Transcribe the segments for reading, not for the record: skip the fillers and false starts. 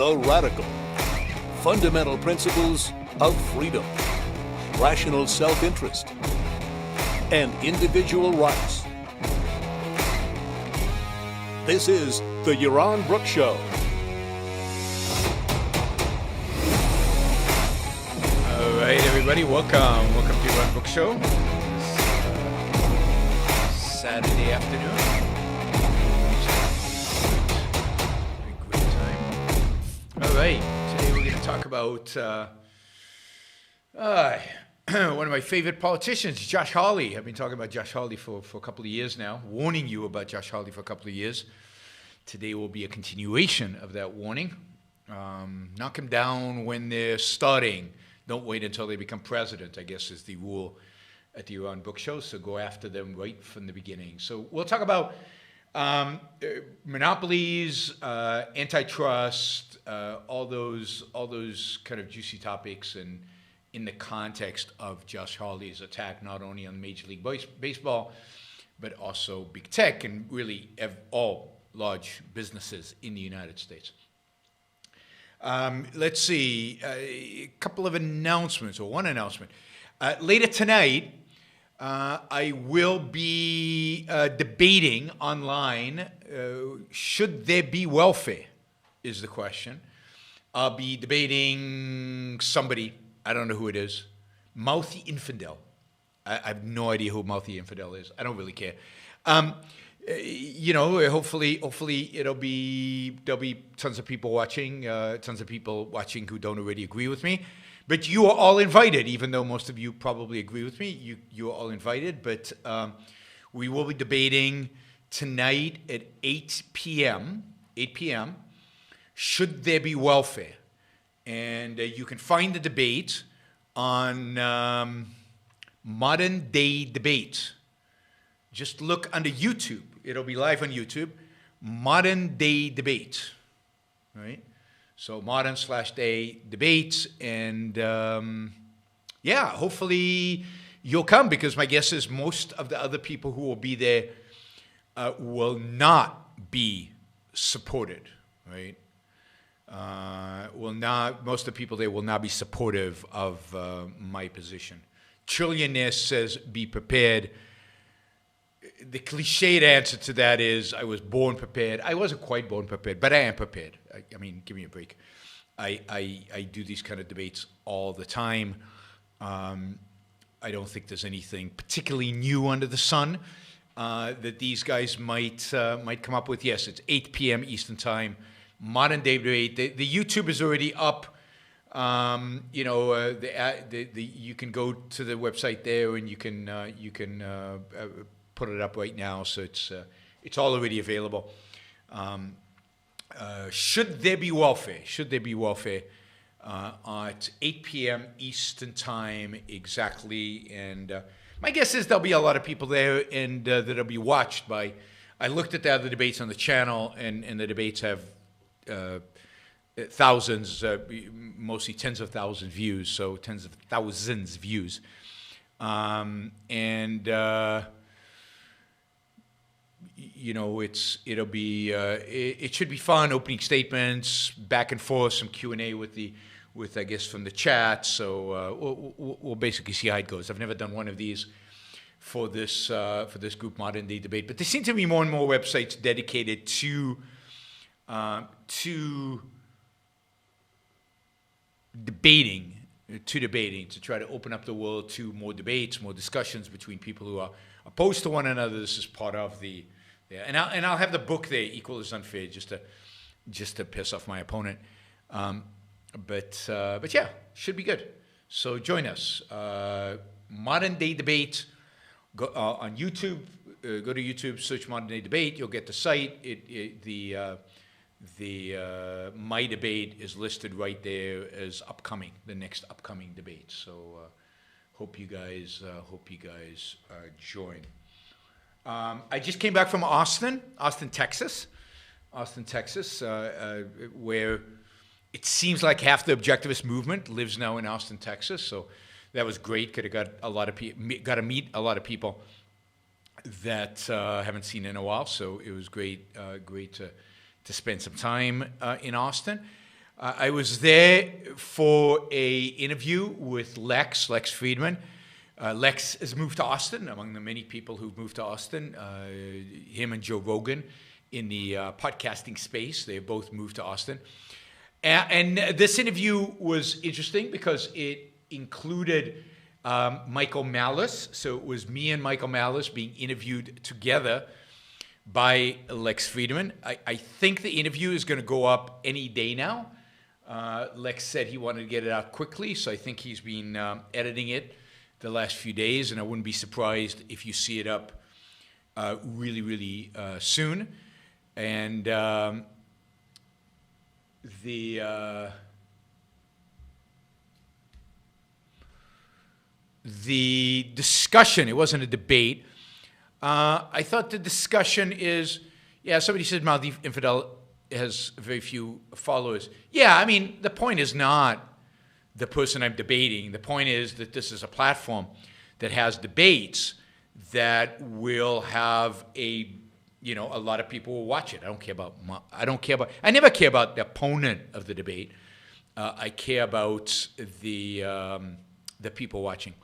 the radical. Fundamental principles of freedom, rational self-interest, and individual rights. This is the Yaron Brook Show. All right, everybody, welcome. Welcome to Yaron Brook Show. It's Saturday afternoon. A great time. All right, today we're going to talk about one of my favorite politicians, Josh Hawley. I've been talking about Josh Hawley for a couple of years now, warning you about Josh Hawley for a couple of years. Today will be a continuation of that warning. Knock them down when they're starting. Don't wait until they become president, I guess is the rule at the Yaron Brook Show. So go after them right from the beginning. So we'll talk about monopolies, antitrust, all those kind of juicy topics, and in the context of Josh Hawley's attack, not only on Major League Baseball, but also big tech and really all large businesses in the United States. Let's see, a couple of announcements, or one announcement. Later tonight, I will be debating online, should there be welfare, is the question. I'll be debating somebody, I don't know who it is, Mouthy Infidel. I have no idea who Mouthy Infidel is. I don't really care. Hopefully there'll be tons of people watching who don't already agree with me. But you are all invited, even though most of you probably agree with me. You are all invited. But we will be debating tonight at 8 p.m. Should there be welfare? And you can find the debate on Modern Day Debate. Just look under YouTube. It'll be live on YouTube. Modern Day Debate. Right? So modern/day debate. And hopefully you'll come, because my guess is most of the other people who will be there will not be supported. Right? Most of the people there will not be supportive of my position. Trillionaire says, be prepared. The cliched answer to that is, I was born prepared. I wasn't quite born prepared, but I am prepared. I mean, give me a break. I do these kind of debates all the time. I don't think there's anything particularly new under the sun that these guys might come up with. Yes, it's 8 p.m. Eastern Time. Modern Day Debate. The YouTube is already up. You can go to the website there, and you can put it up right now. So it's all already available. Should there be welfare? At 8 p.m. Eastern Time exactly. And my guess is there'll be a lot of people there, and that'll be watched by. I looked at the other debates on the channel, and the debates have thousands, mostly tens of thousands views, so tens of thousands views. It should be fun, opening statements, back and forth, some Q&A with I guess from the chat. So we'll basically see how it goes. I've never done one of these for this group, Modern Day Debate, but there seem to be more and more websites dedicated to debating, to try to open up the world to more debates, more discussions between people who are opposed to one another. This is part of the, and I'll have the book there, Equal is Unfair, just to piss off my opponent. But yeah, should be good. So join us. Modern Day Debate. Go on YouTube. Go to YouTube, search Modern Day Debate. You'll get the site. The my debate is listed right there as upcoming, the next upcoming debate. So hope you guys join. I just came back from Austin, Texas, where it seems like half the objectivist movement lives now in Austin, Texas. So that was great. Got to meet a lot of people that haven't seen in a while. So it was great to spend some time in Austin. I was there for a interview with Lex Friedman. Lex has moved to Austin, among the many people who've moved to Austin. Him and Joe Rogan in the podcasting space, they both moved to Austin. And this interview was interesting because it included Michael Malice. So it was me and Michael Malice being interviewed together by Lex Friedman. I think the interview is going to go up any day now. Lex said he wanted to get it out quickly, so I think he's been editing it the last few days, and I wouldn't be surprised if you see it up really, really soon. And the discussion, it wasn't a debate. I thought the discussion is, somebody said Maldi Infidel has very few followers. Yeah, I mean, the point is not the person I'm debating. The point is that this is a platform that has debates that will have a lot of people will watch it. I never care about the opponent of the debate. I care about the people watching.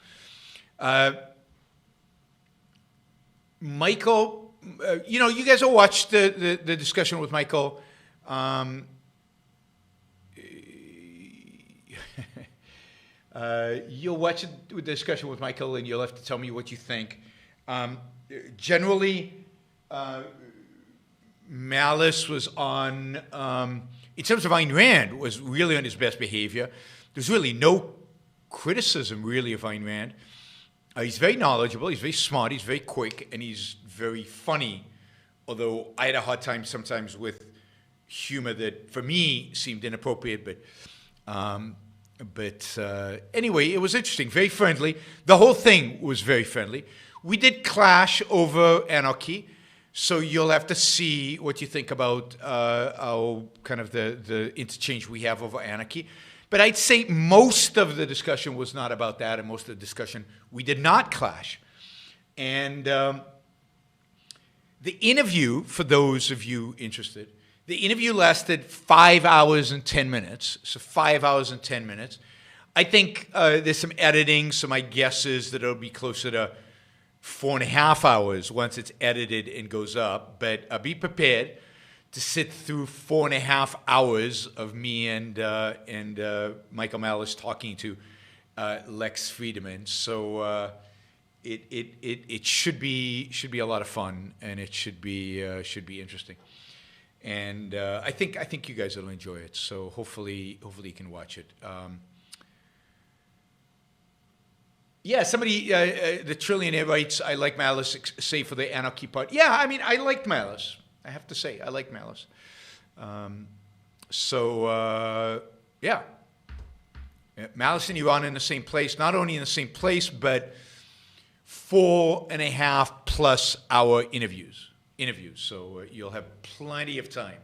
Michael, you guys will watch the discussion with Michael. You'll watch the discussion with Michael, and you'll have to tell me what you think. Generally, Malice was on, in terms of Ayn Rand, was really on his best behavior. There's really no criticism, really, of Ayn Rand. He's very knowledgeable, he's very smart, he's very quick, and he's very funny. Although I had a hard time sometimes with humor that, for me, seemed inappropriate, but anyway, it was interesting, very friendly. The whole thing was very friendly. We did clash over anarchy, so you'll have to see what you think about our kind of the interchange we have over anarchy. But I'd say most of the discussion was not about that, and most of the discussion we did not clash. And the interview, for those of you interested, the interview lasted 5 hours and 10 minutes. So 5 hours and 10 minutes. I think there's some editing, so my guess is that it'll be closer to 4.5 hours once it's edited and goes up. But be prepared to sit through 4.5 hours of me and Michael Malice talking to Lex Friedman. So it should be a lot of fun, and it should be interesting. And I think you guys will enjoy it. So hopefully you can watch it. Somebody, the Trillionaire writes, I like Malice, save for the anarchy part. Yeah, I mean, I liked Malice. I have to say, I like Malice. Malice and Iran in the same place, not only in the same place, but 4.5+ hour interviews. So you'll have plenty of time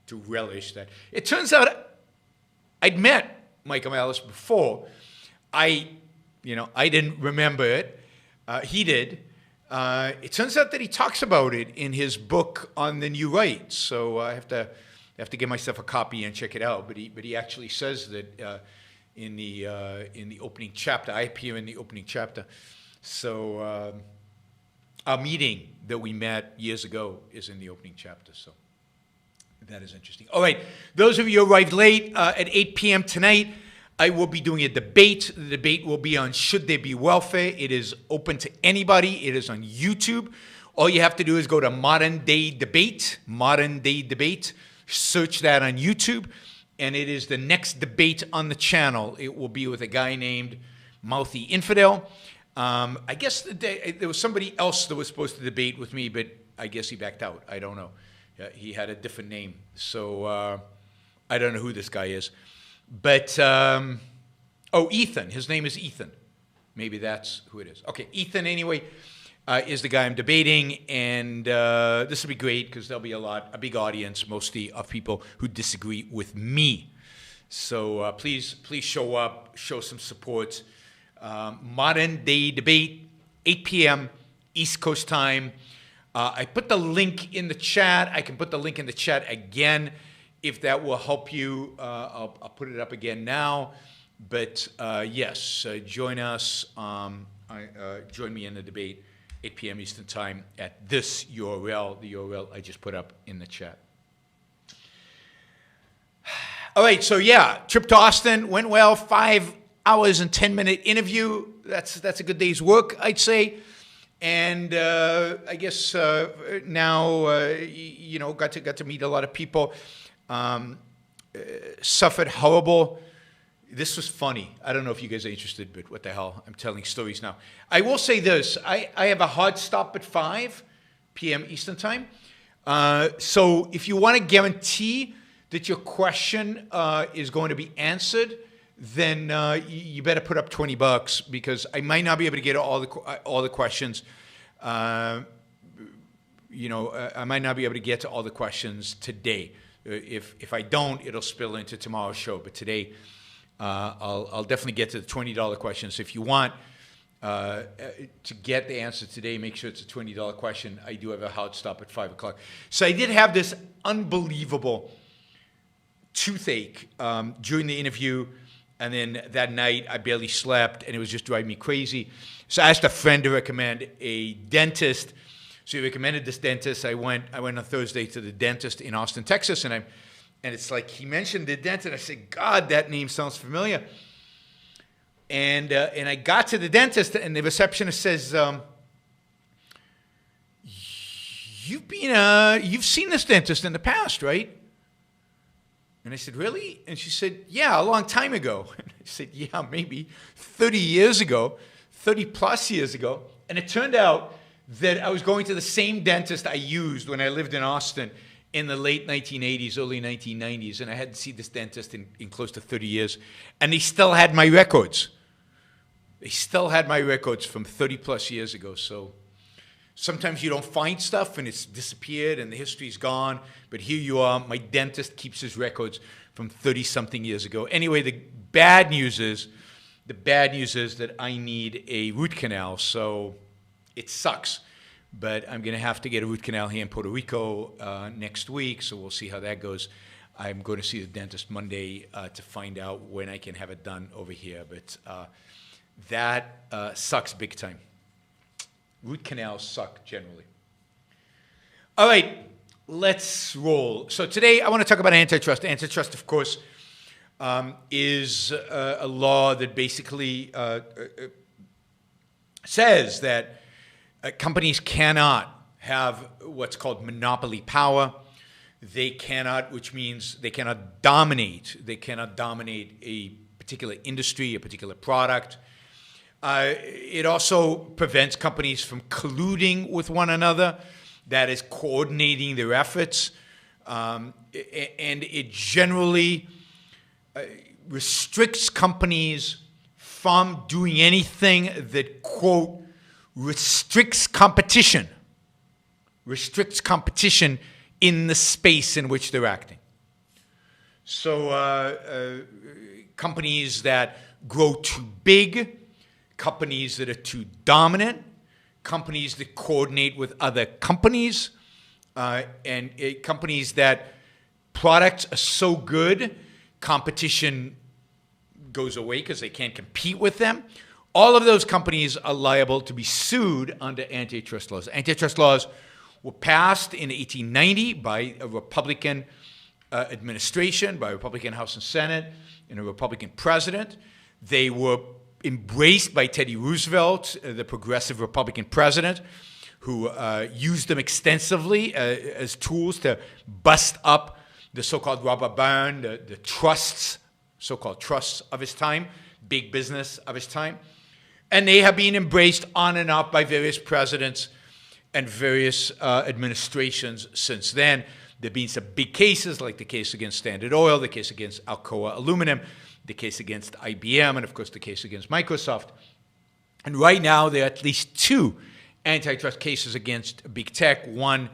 to relish that. It turns out I'd met Michael Malice before. I didn't remember it. He did. It turns out that he talks about it in his book on the New Right. So I have to give myself a copy and check it out. But he actually says that in the opening chapter. I appear in the opening chapter. So our meeting that we met years ago is in the opening chapter. So that is interesting. All right, those of you who arrived late, at 8 p.m. tonight, I will be doing a debate. The debate will be on should there be welfare. It is open to anybody. It is on YouTube. All you have to do is go to Modern Day Debate, search that on YouTube, and it is the next debate on the channel. It will be with a guy named Mouthy Infidel. I guess there was somebody else that was supposed to debate with me, but I guess he backed out. I don't know. He had a different name. So I don't know who this guy is. But, Ethan. His name is Ethan. Maybe that's who it is. Okay, Ethan, anyway, is the guy I'm debating. And this will be great because there'll be a big audience, mostly of people who disagree with me. So please show up, show some support. Modern Day Debate, 8 p.m. East Coast time. I put the link in the chat. I can put the link in the chat again. If that will help you, I'll put it up again now. But yes, join us. Join me in the debate, 8 p.m. Eastern Time at this URL, the URL I just put up in the chat. All right, so yeah, trip to Austin went well. 5 hours and 10-minute interview. That's a good day's work, I'd say. And I guess now got to meet a lot of people. Suffered horrible. This was funny. I don't know if you guys are interested, but what the hell? I'm telling stories now. I will say this. I have a hard stop at 5 p.m. Eastern Time. So if you want to guarantee that your question is going to be answered, then you better put up $20 because I might not be able to get all the questions. I might not be able to get to all the questions today. If I don't, it'll spill into tomorrow's show. But today, I'll definitely get to the $20 questions. If you want to get the answer today, make sure it's a $20 question. I do have a hard stop at 5 o'clock. So I did have this unbelievable toothache during the interview, and then that night I barely slept, and it was just driving me crazy. So I asked a friend to recommend a dentist. So he recommended this dentist. I went on Thursday to the dentist in Austin, Texas, and it's like he mentioned the dentist. I said, God, that name sounds familiar. And I got to the dentist, and the receptionist says, you've seen this dentist in the past, right? And I said, really? And she said, yeah, a long time ago. And I said, yeah, maybe 30 years ago, 30 plus years ago. And it turned out that I was going to the same dentist I used when I lived in Austin in the late 1980s, early 1990s. And I hadn't seen this dentist in close to 30 years. And they still had my records. They still had my records from 30 plus years ago. So sometimes you don't find stuff and it's disappeared and the history's gone. But here you are. My dentist keeps his records from 30-something years ago. Anyway, the bad news is that I need a root canal. So it sucks. But I'm going to have to get a root canal here in Puerto Rico next week. So we'll see how that goes. I'm going to see the dentist Monday to find out when I can have it done over here. But that sucks big time. Root canals suck generally. All right, let's roll. So today I want to talk about antitrust. Antitrust, of course, is a law that basically says that companies cannot have what's called monopoly power. They cannot, which means they cannot dominate. They cannot dominate a particular industry, a particular product. It also prevents companies from colluding with one another, that is, coordinating their efforts. And it generally restricts companies from doing anything that, quote, restricts competition in the space in which they're acting. So companies that grow too big, companies that are too dominant, companies that coordinate with other companies, and companies that products are so good, competition goes away because they can't compete with them. All of those companies are liable to be sued under antitrust laws. Antitrust laws were passed in 1890 by a Republican administration, by a Republican House and Senate, and a Republican president. They were embraced by Teddy Roosevelt, the progressive Republican president, who used them extensively as tools to bust up the so-called robber baron, the trusts, so-called trusts of his time, big business of his time. And they have been embraced on and off by various presidents and various administrations since then. There have been some big cases, like the case against Standard Oil, the case against Alcoa Aluminum, the case against IBM, and of course the case against Microsoft. And right now there are at least 2 antitrust cases against big tech, one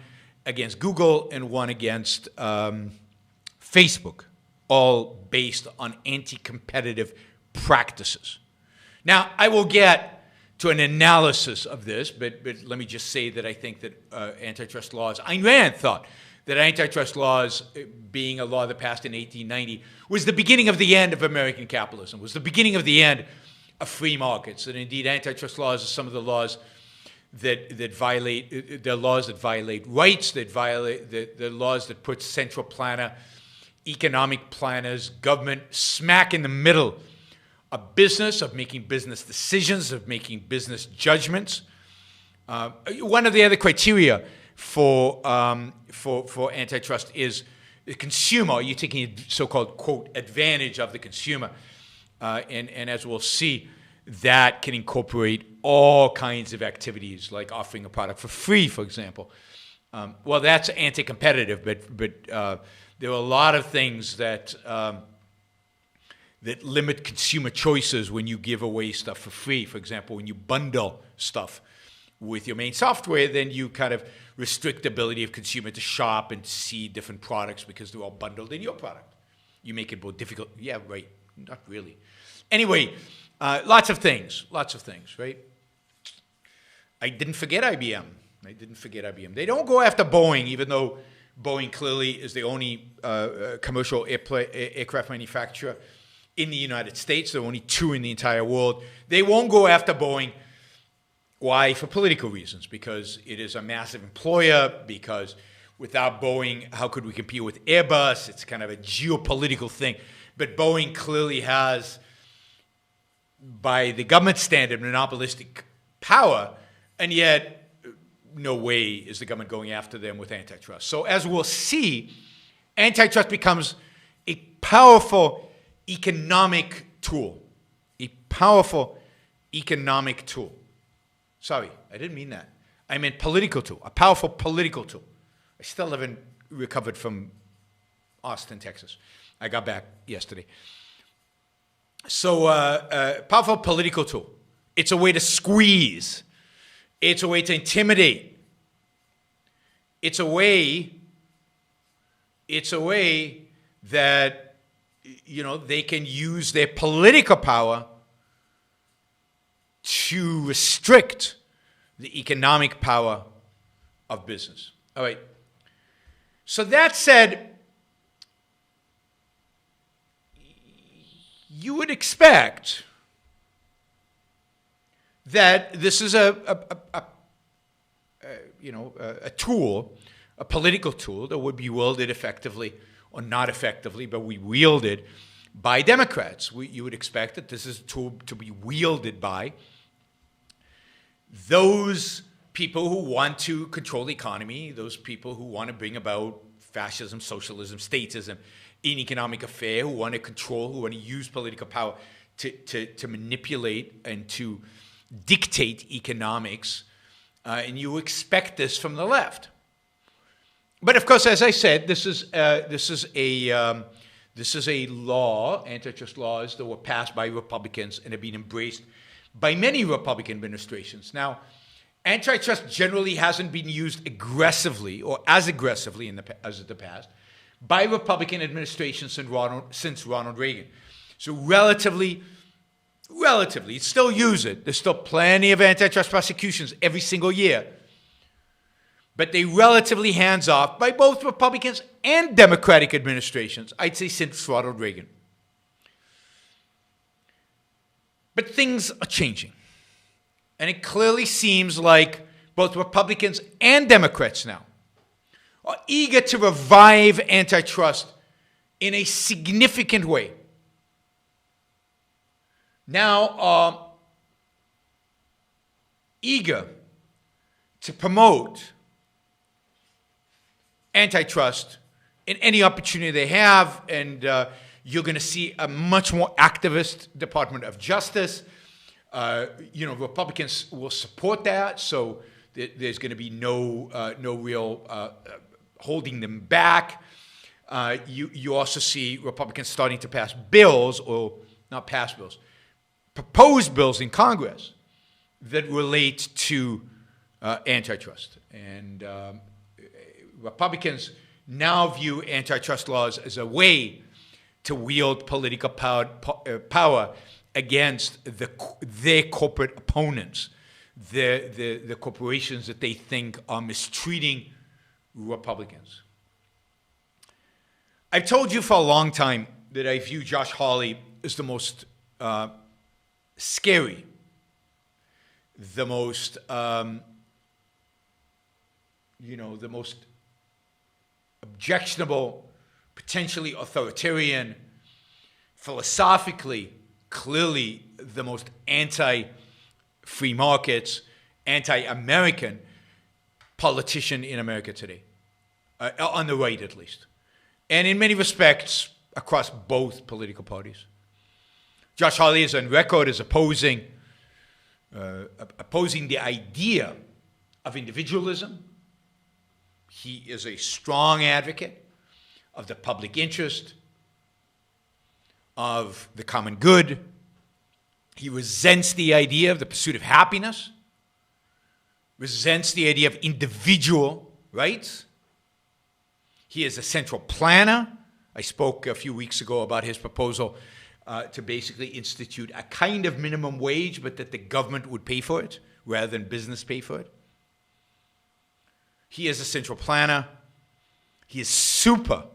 against Google and one against Facebook, all based on anti-competitive practices. Now, I will get to an analysis of this, but let me just say that I think that antitrust laws, Ayn Rand thought that antitrust laws, being a law that passed in 1890, was the beginning of the end of American capitalism, was the beginning of the end of free markets. And indeed, antitrust laws are some of the laws that violate, the laws that violate rights, that violate the laws that put central planner, economic planners, government smack in the middle of business, of making business decisions, of making business judgments. One of the other criteria for antitrust is the consumer. You're taking a so-called, quote, advantage of the consumer. And as we'll see, that can incorporate all kinds of activities, like offering a product for free, for example. Well, that's anti-competitive, but there are a lot of things that that limit consumer choices when you give away stuff for free. For example, when you bundle stuff with your main software, then you kind of restrict the ability of consumer to shop and see different products because they're all bundled in your product. You make it more difficult. Yeah, right. Not really. Anyway, lots of things, right? I didn't forget IBM. They don't go after Boeing, even though Boeing clearly is the only commercial aircraft manufacturer in the United States. There are only two in the entire world. They won't go after Boeing. Why? For political reasons, because it is a massive employer, because without Boeing, how could we compete with Airbus? It's kind of a geopolitical thing. But Boeing clearly has, by the government standard, monopolistic power, and yet no way is the government going after them with antitrust. So as we'll see, antitrust becomes a powerful economic tool. Sorry, I didn't mean that. I meant political tool, a powerful political tool. I still haven't recovered from Austin, Texas. I got back yesterday. So, powerful political tool. It's a way to squeeze. It's a way to intimidate. It's a way that, they can use their political power to restrict the economic power of business. All right. So that said, you would expect that this is a tool, a political tool that would be wielded effectively or not effectively, but we wielded by Democrats. You would expect that this is a tool to be wielded by those people who want to control the economy, those people who want to bring about fascism, socialism, statism in economic affair, who want to control, who want to use political power to manipulate and to dictate economics. And you expect this from the left. But of course, as I said, this is a law, antitrust laws that were passed by Republicans and have been embraced by many Republican administrations. Now, antitrust generally hasn't been used aggressively or as aggressively as in the past by Republican administrations since Ronald Reagan. So relatively, still use it. There's still plenty of antitrust prosecutions every single year. But they relatively hands off by both Republicans and Democratic administrations, I'd say since Ronald Reagan. But things are changing. And it clearly seems like both Republicans and Democrats now are eager to revive antitrust in a significant way. Now are eager to promote antitrust in any opportunity they have, and you're going to see a much more activist Department of Justice. Republicans will support that, so there's going to be no real holding them back. You also see Republicans starting to pass bills, or not pass bills, propose bills in Congress that relate to antitrust. And Republicans now view antitrust laws as a way to wield political power against their corporate opponents, the corporations that they think are mistreating Republicans. I've told you for a long time that I view Josh Hawley as the most scary, the most, the most objectionable, potentially authoritarian, philosophically, clearly the most anti-free markets, anti-American politician in America today, on the right at least. And in many respects, across both political parties. Josh Hawley is on record as opposing the idea of individualism. He is a strong advocate of the public interest, of the common good. He resents the idea of the pursuit of happiness, resents the idea of individual rights. He is a central planner. I spoke a few weeks ago about his proposal to basically institute a kind of minimum wage, but that the government would pay for it rather than business pay for it. He is a central planner. He is super,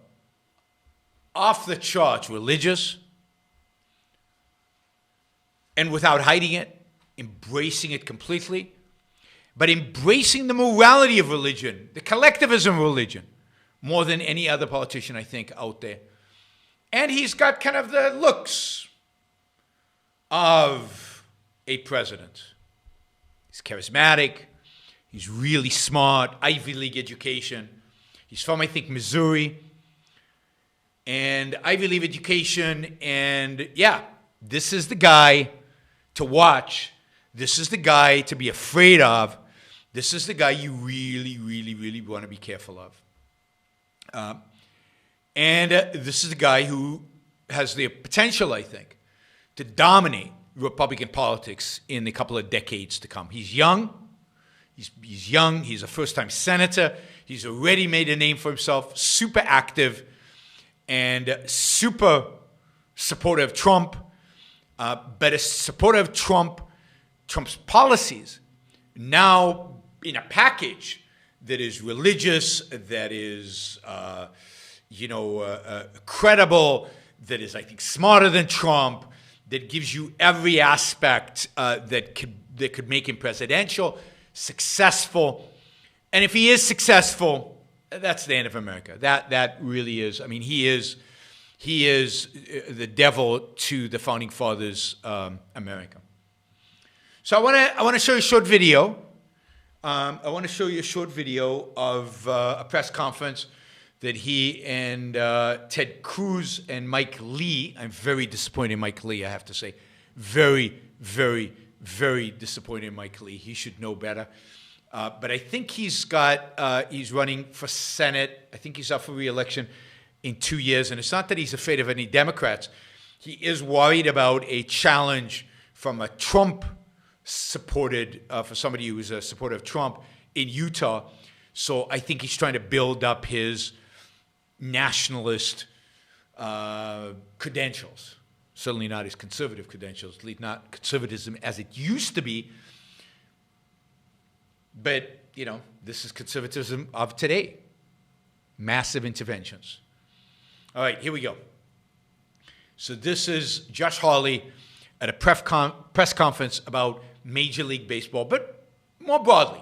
off the charts religious, and without hiding it, embracing it completely, but embracing the morality of religion, the collectivism of religion, more than any other politician, I think, out there. And he's got kind of the looks of a president. He's charismatic. He's really smart, Ivy League education. He's from, I think, Missouri. And Ivy League education. And yeah, this is the guy to watch. This is the guy to be afraid of. This is the guy you really, really, really want to be careful of. This is the guy who has the potential, I think, to dominate Republican politics in the couple of decades to come. He's young. He's young. He's a first-time senator. He's already made a name for himself, super active and super supportive of Trump, but a supporter of Trump's policies, now in a package that is religious, that is, credible, that is, I think, smarter than Trump, that gives you every aspect that could make him presidential, successful. And if he is successful, that's the end of America. That really is. I mean, he is the devil to the founding fathers' America. So I want to show you a short video. I want to show you a short video of a press conference that he and Ted Cruz and Mike Lee. I'm very disappointed in Mike Lee, I have to say. Very, very, very disappointed in Mike Lee. He should know better. But I think he's running for Senate. I think he's up for re-election in 2 years. And it's not that he's afraid of any Democrats. He is worried about a challenge from a Trump-supported, for somebody who is a supporter of Trump in Utah. So I think he's trying to build up his nationalist credentials. Certainly not his conservative credentials, at least not conservatism as it used to be. But, this is conservatism of today. Massive interventions. All right, here we go. So this is Josh Hawley at a press conference about Major League Baseball, but more broadly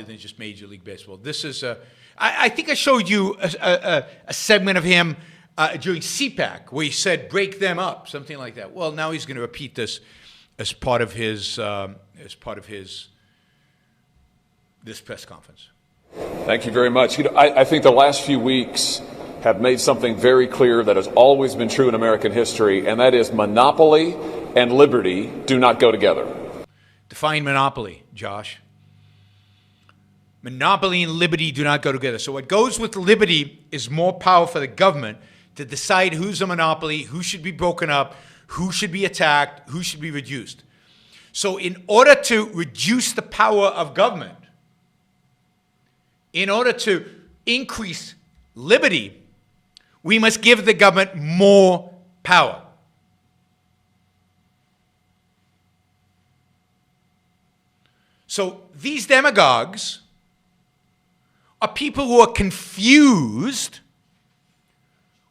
than just Major League Baseball. This is, I think I showed you a segment of him during CPAC where he said, break them up, something like that. Well, now he's going to repeat this as part of his this press conference. Thank you very much. I think the last few weeks have made something very clear that has always been true in American history, and that is monopoly and liberty do not go together. Define monopoly, Josh. Monopoly and liberty do not go together. So what goes with liberty is more power for the government to decide who's a monopoly, who should be broken up, who should be attacked, who should be reduced. So in order to reduce the power of government, in order to increase liberty, we must give the government more power. So these demagogues are people who are confused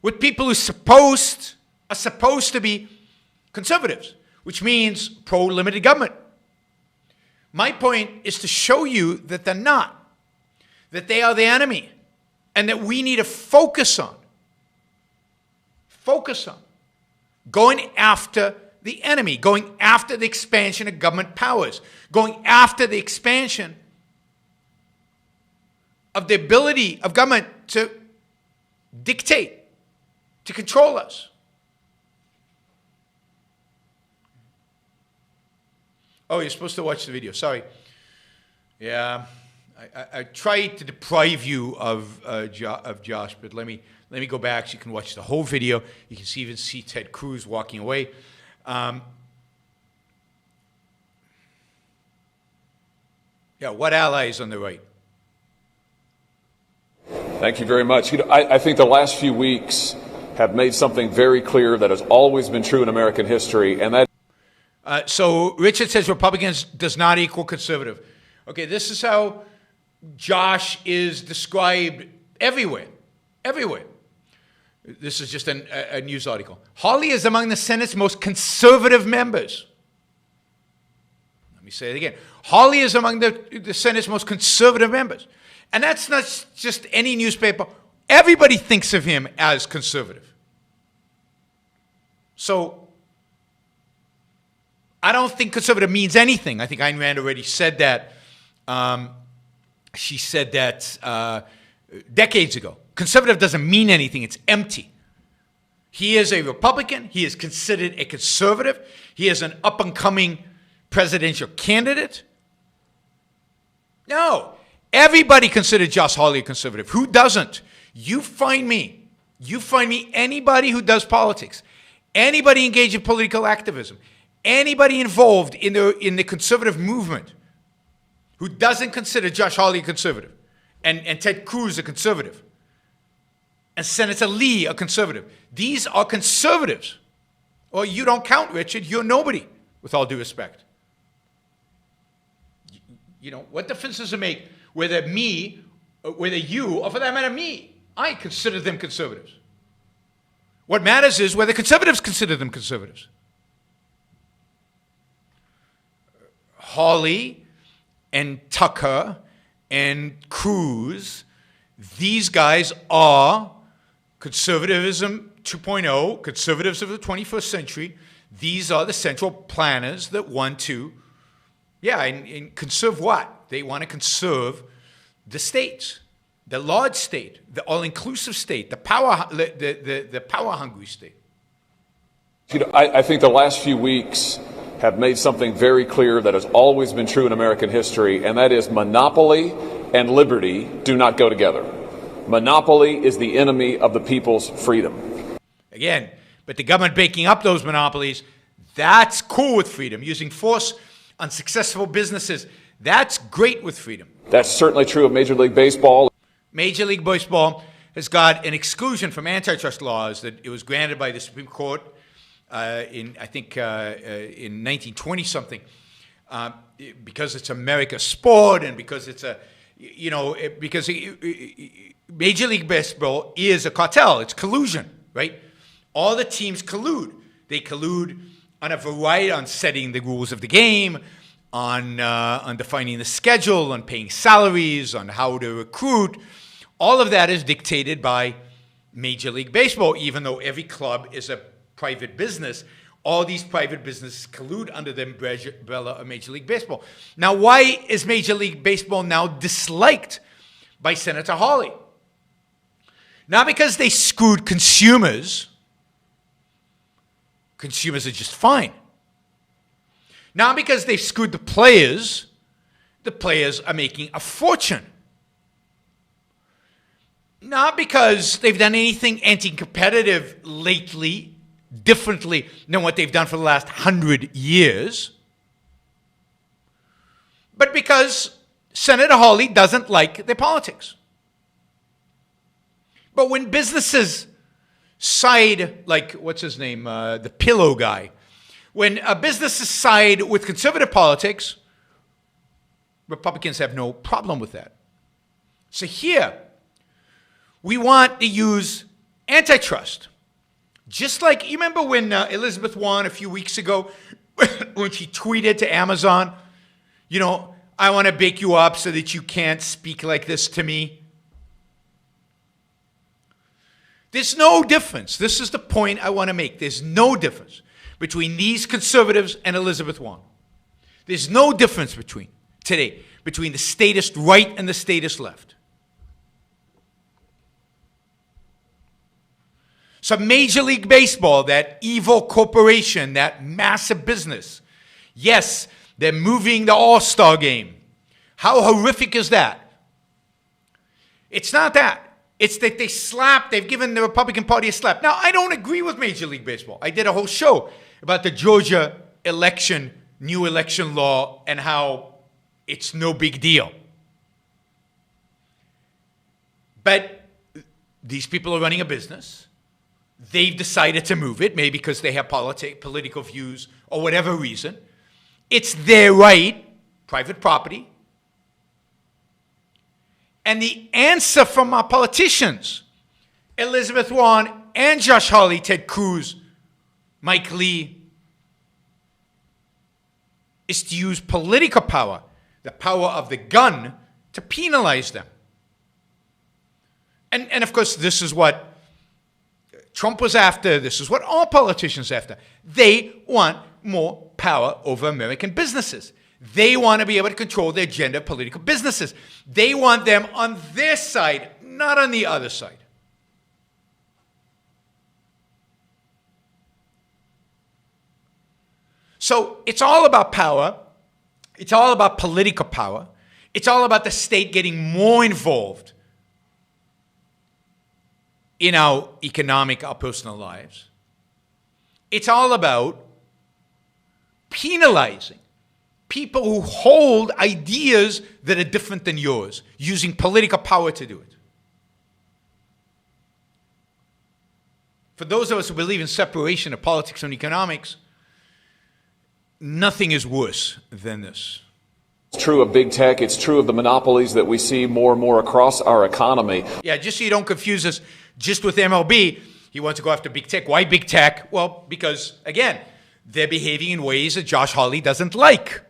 with people who are supposed to be conservatives, which means pro-limited government. My point is to show you that they're not, that they are the enemy, and that we need to focus on going after the enemy, going after the expansion of government powers, going after the expansion of the ability of government to dictate, to control us. Oh, you're supposed to watch the video. Sorry. Yeah, I tried to deprive you of Josh, but let me go back so you can watch the whole video. You can even see Ted Cruz walking away. Yeah, what allies on the right? Thank you very much. I think the last few weeks have made something very clear that has always been true in American history, and that. So Richard says Republicans does not equal conservative. Okay, this is how Josh is described everywhere. Everywhere. This is just a news article. Hawley is among the Senate's most conservative members. Let me say it again. Hawley is among the Senate's most conservative members. And that's not just any newspaper. Everybody thinks of him as conservative. So I don't think conservative means anything. I think Ayn Rand already said that. She said that decades ago. Conservative doesn't mean anything. It's empty. He is a Republican. He is considered a conservative. He is an up-and-coming presidential candidate. No. Everybody considers Josh Hawley a conservative. Who doesn't? You find me anybody who does politics, anybody engaged in political activism, anybody involved in the conservative movement who doesn't consider Josh Hawley a conservative, and Ted Cruz a conservative, and Senator Lee a conservative. These are conservatives. Or you don't count, Richard. You're nobody, with all due respect. You know, what difference does it make whether you, or for that matter me, I consider them conservatives? What matters is whether conservatives consider them conservatives. Hawley and Tucker and Cruz, these guys are conservatism 2.0, conservatives of the 21st century. These are the central planners that want to, and conserve what? They want to conserve the states, the large state, the all-inclusive state, the power-hungry state. I think the last few weeks have made something very clear that has always been true in American history, and that is monopoly and liberty do not go together. Monopoly is the enemy of the people's freedom. Again, but the government breaking up those monopolies, that's cool with freedom. Using force on successful businesses, that's great with freedom. That's certainly true of Major League Baseball. Major League Baseball has got an exclusion from antitrust laws that it was granted by the Supreme Court in 1920 something, because it's America's sport and because it's Major League Baseball is a cartel. It's collusion, right? All the teams collude. They collude on a variety, on setting the rules of the game, on defining the schedule, on paying salaries, on how to recruit. All of that is dictated by Major League Baseball, even though every club is a private business. All these private businesses collude under the umbrella of Major League Baseball. Now, why is Major League Baseball now disliked by Senator Hawley? Not because they screwed consumers. Consumers are just fine. Not because they've screwed the players are making a fortune. Not because they've done anything anti-competitive lately, differently than what they've done for the last 100 years, but because Senator Hawley doesn't like their politics. But when businesses side, like, what's his name, the pillow guy, when businesses side with conservative politics, Republicans have no problem with that. So here, we want to use Antitrust. Just like, you remember when Elizabeth Warren a few weeks ago, when she tweeted to Amazon, you know, I want to bake you up so that you can't speak like this to me. There's no difference. This is the point I want to make. There's no difference between these conservatives and Elizabeth Warren. There's no difference between the statist right and the statist left. So Major League Baseball, that evil corporation, that massive business, yes, they're moving the All-Star game. How horrific is that? It's not that. It's that they've given the Republican Party a slap. Now, I don't agree with Major League Baseball. I did a whole show about the Georgia new election law, and how it's no big deal. But these people are running a business. They've decided to move it, maybe because they have political views or whatever reason. It's their right, private property. And the answer from our politicians, Elizabeth Warren and Josh Hawley, Ted Cruz, Mike Lee, is to use political power, the power of the gun, to penalize them. And of course, this is what Trump was after. This is what all politicians are after. They want more power over American businesses. They want to be able to control their gender political businesses. They want them on their side, not on the other side. So it's all about power. It's all about political power. It's all about the state getting more involved in our economic, our personal lives. It's all about penalizing people who hold ideas that are different than yours, using political power to do it. For those of us who believe in separation of politics and economics, nothing is worse than this. It's true of big tech. It's true of the monopolies that we see more and more across our economy. Yeah, just so you don't confuse us just with MLB, he wants to go after big tech. Why big tech? Well, because, again, they're behaving in ways that Josh Hawley doesn't like.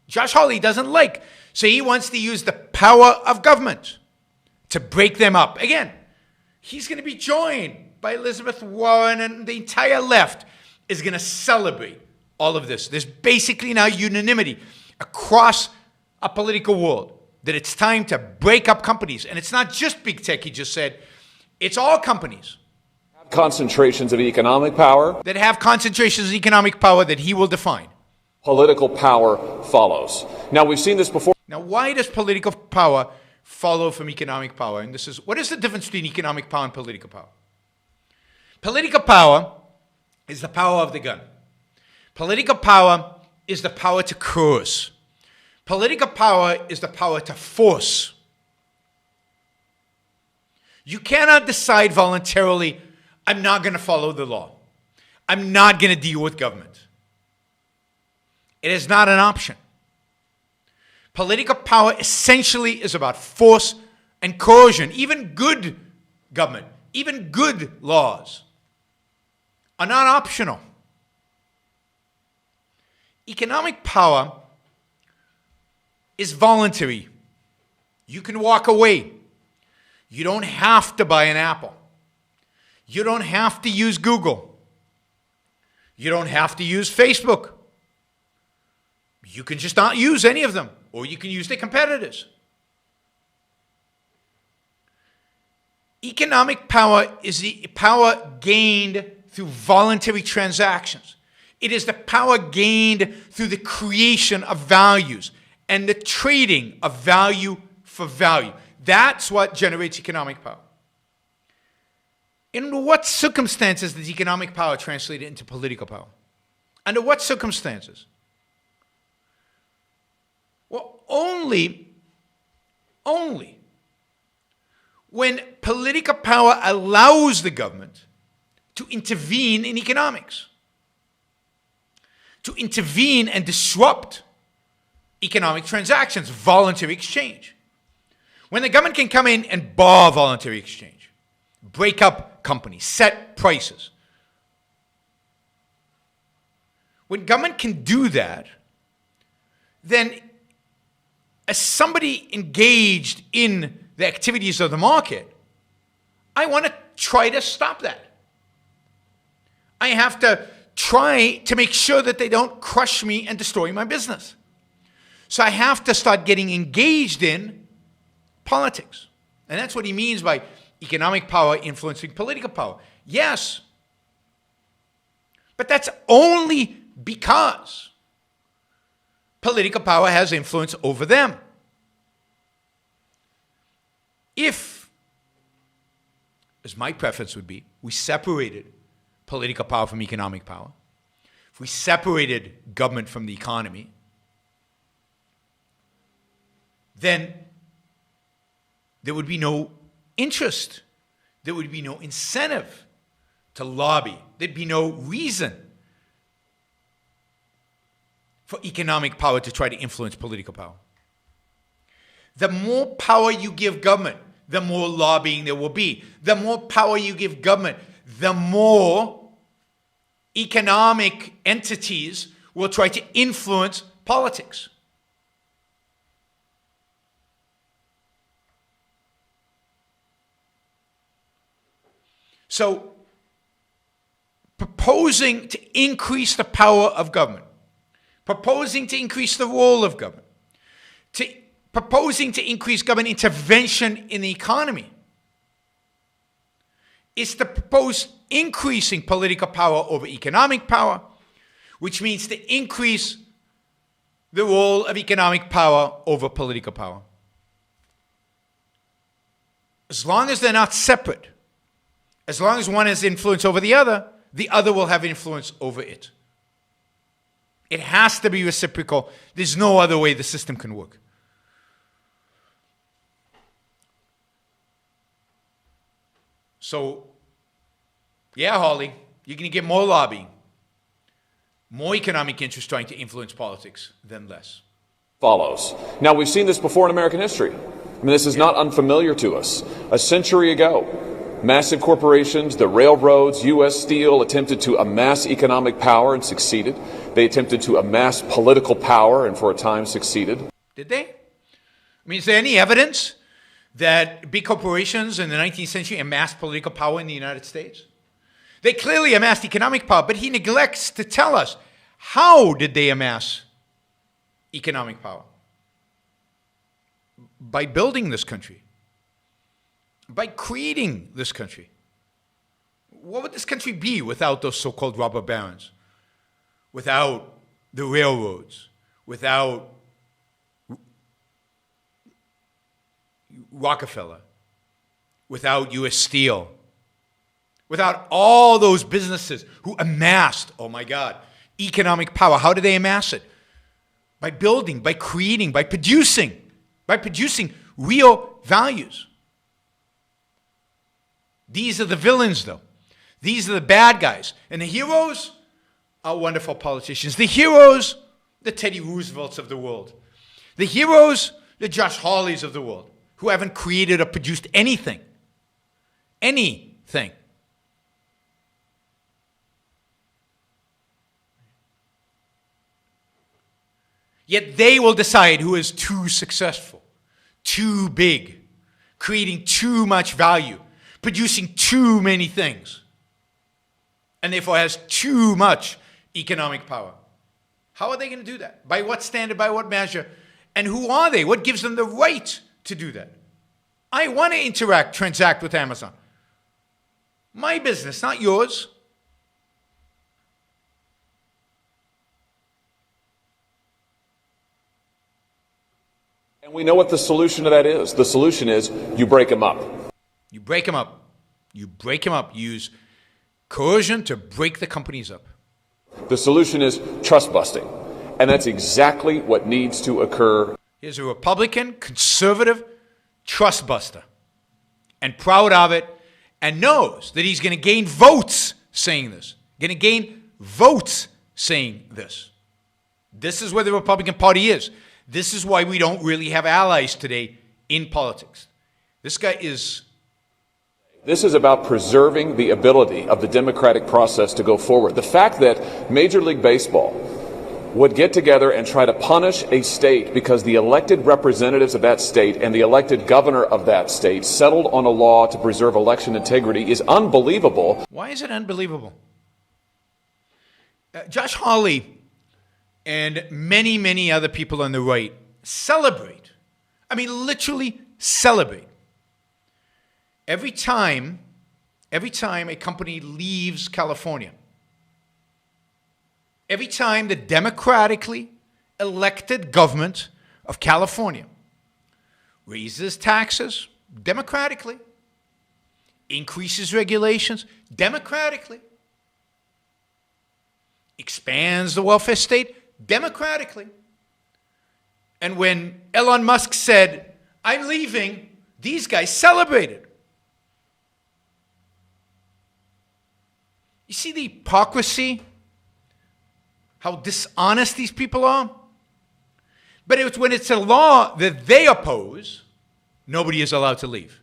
Josh Hawley doesn't like. So he wants to use the power of government to break them up. Again, he's going to be joined by Elizabeth Warren, and the entire left is going to celebrate all of this. There's basically now unanimity across a political world that it's time to break up companies. And it's not just big tech, he just said. It's all companies. Concentrations of economic power. That have concentrations of economic power that he will define. Political power follows. Now, we've seen this before. Now, why does political power follow from economic power? And what is the difference between economic power and political power? Political power is the power of the gun. Political power is the power to coerce. Political power is the power to force. You cannot decide voluntarily, I'm not going to follow the law. I'm not going to deal with government. It is not an option. Political power essentially is about force and coercion. Even good government, even good laws are not optional. Economic power is voluntary. You can walk away. You don't have to buy an Apple. You don't have to use Google. You don't have to use Facebook. You can just not use any of them, or you can use their competitors. Economic power is the power gained through voluntary transactions. It is the power gained through the creation of values and the trading of value for value. That's what generates economic power. In what circumstances does economic power translate into political power? Under what circumstances? Well, only when political power allows the government to intervene in economics, to intervene and disrupt economic transactions, voluntary exchange. When the government can come in and bar voluntary exchange, break up companies, set prices. When government can do that, then as somebody engaged in the activities of the market, I want to try to stop that. I have to try to make sure that they don't crush me and destroy my business. So I have to start getting engaged in politics. And that's what he means by economic power influencing political power. Yes, but that's only because political power has influence over them. If, as my preference would be, we separated political power from economic power, if we separated government from the economy, then there would be no interest. There would be no incentive to lobby. There'd be no reason for economic power to try to influence political power. The more power you give government, the more lobbying there will be. The more power you give government, the more economic entities will try to influence politics. So, proposing to increase the power of government, proposing to increase the role of government, proposing to increase government intervention in the economy, is to propose increasing political power over economic power, which means to increase the role of economic power over political power. As long as they're not separate, as long as one has influence over the other will have influence over it. It has to be reciprocal. There's no other way the system can work. So, yeah, Hawley, you're going to get more lobbying, more economic interest trying to influence politics than less. Follows. Now, we've seen this before in American history. I mean, this is not unfamiliar to us. A century ago, massive corporations, the railroads, U.S. Steel attempted to amass economic power and succeeded. They attempted to amass political power and for a time succeeded. Did they? I mean, is there any evidence that big corporations in the 19th century amassed political power in the United States? They clearly amassed economic power, but he neglects to tell us how did they amass economic power? By building this country. By creating this country. What would this country be without those so-called robber barons? Without the railroads? Without Rockefeller? Without U.S. Steel? Without all those businesses who amassed, oh my God, economic power. How did they amass it? By building, by creating, by producing real values. These are the villains, though. These are the bad guys. And the heroes are wonderful politicians. The heroes, the Teddy Roosevelts of the world. The heroes, the Josh Hawleys of the world, who haven't created or produced anything. Anything. Yet they will decide who is too successful, too big, creating too much value, producing too many things, and therefore has too much economic power. How are they going to do that? By what standard, by what measure? And who are they? What gives them the right to do that? I want to transact with Amazon. My business, not yours. And we know what the solution to that is. The solution is you break them up. You break them up. You break them up. Use coercion to break the companies up. The solution is trust busting. And that's exactly what needs to occur. Here's a Republican, conservative trust buster. And proud of it. And knows that he's going to gain votes saying this. Going to gain votes saying this. This is where the Republican Party is. This is why we don't really have allies today in politics. This guy is This is about preserving the ability of the democratic process to go forward. The fact that Major League Baseball would get together and try to punish a state because the elected representatives of that state and the elected governor of that state settled on a law to preserve election integrity is unbelievable. Why is it unbelievable? Josh Hawley and many, many other people on the right celebrate. I mean, literally celebrate. Every time a company leaves California, every time the democratically elected government of California raises taxes democratically, increases regulations democratically, expands the welfare state democratically. And when Elon Musk said, "I'm leaving," these guys celebrated. You see the hypocrisy? How dishonest these people are? But it's when it's a law that they oppose, nobody is allowed to leave.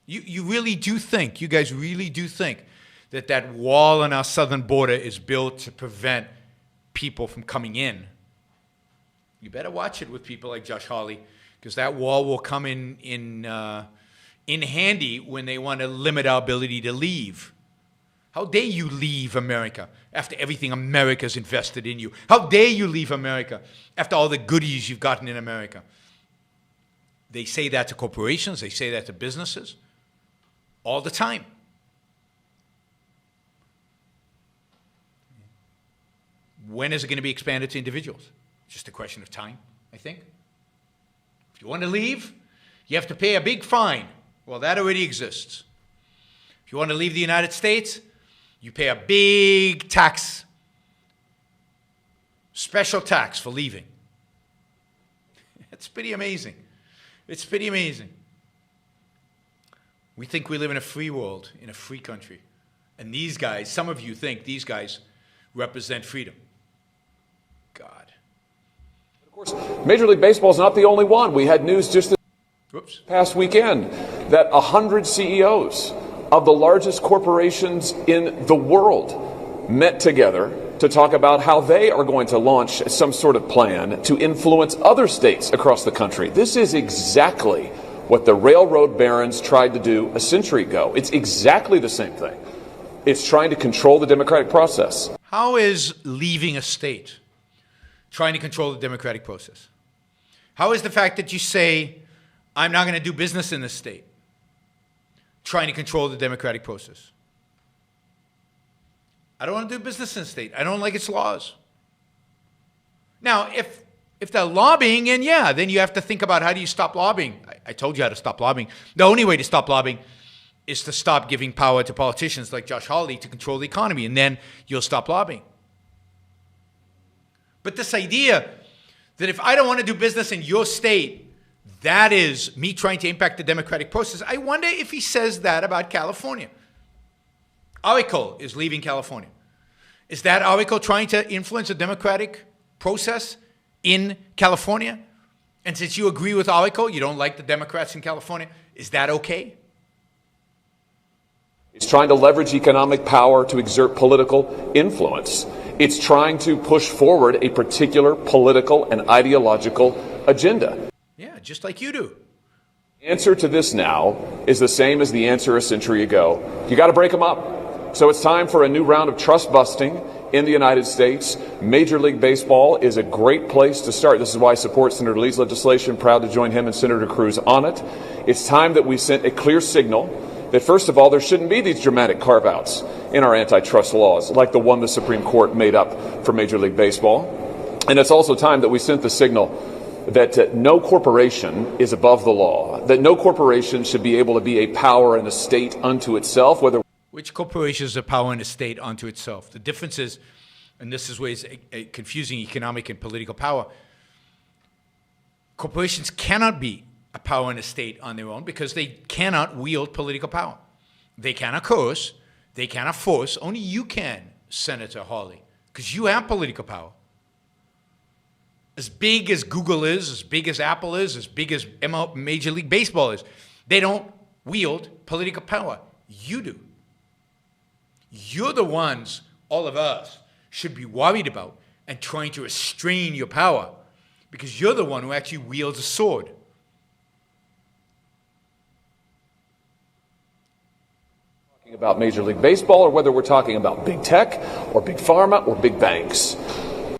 You really do think, you guys really do think that that wall on our southern border is built to prevent people from coming in. You better watch it with people like Josh Hawley, because that wall will come in handy when they want to limit our ability to leave. How dare you leave America after everything America's invested in you? How dare you leave America after all the goodies you've gotten in America? They say that to corporations. They say that to businesses all the time. When is it going to be expanded to individuals? Just a question of time, I think. If you want to leave, you have to pay a big fine. Well, that already exists. If you want to leave the United States, you pay a big tax, special tax for leaving. It's pretty amazing. It's pretty amazing. We think we live in a free world, in a free country. And these guys, some of you think these guys represent freedom. God. Of course, Major League Baseball is not the only one. We had news just this past weekend that 100 CEOs of the largest corporations in the world met together to talk about how they are going to launch some sort of plan to influence other states across the country. This is exactly what the railroad barons tried to do a century ago. It's exactly the same thing. It's trying to control the democratic process. How is leaving a state trying to control the democratic process? How is the fact that you say, "I'm not going to do business in this state," trying to control the democratic process? I don't want to do business in the state. I don't like its laws. Now, if they're lobbying, and yeah, then you have to think about how do you stop lobbying. I told you how to stop lobbying. The only way to stop lobbying is to stop giving power to politicians like Josh Hawley to control the economy, and then you'll stop lobbying. But this idea that if I don't want to do business in your state, that is me trying to impact the democratic process. I wonder if he says that about California. Oracle is leaving California. Is that Oracle trying to influence the democratic process in California? And since you agree with Oracle, you don't like the Democrats in California, is that okay? It's trying to leverage economic power to exert political influence. It's trying to push forward a particular political and ideological agenda. Yeah, just like you do. The answer to this now is the same as the answer a century ago. You got to break them up. So it's time for a new round of trust busting in the United States. Major League Baseball is a great place to start. This is why I support Senator Lee's legislation. Proud to join him and Senator Cruz on it. It's time that we sent a clear signal that, first of all, there shouldn't be these dramatic carve-outs in our antitrust laws, like the one the Supreme Court made up for Major League Baseball. And it's also time that we sent the signal that no corporation is above the law, that no corporation should be able to be a power in a state unto itself, whether... Which corporation is a power in a state unto itself? The difference is, and this is where it's confusing economic and political power, corporations cannot be a power in a state on their own because they cannot wield political power. They cannot coerce, they cannot force. Only you can, Senator Hawley, because you have political power. As big as Google is, as big as Apple is, as big as Major League Baseball is, they don't wield political power. You do. You're the ones, all of us, should be worried about and trying to restrain your power, because you're the one who actually wields a sword. Talking about Major League Baseball, or whether we're talking about big tech or big pharma or big banks.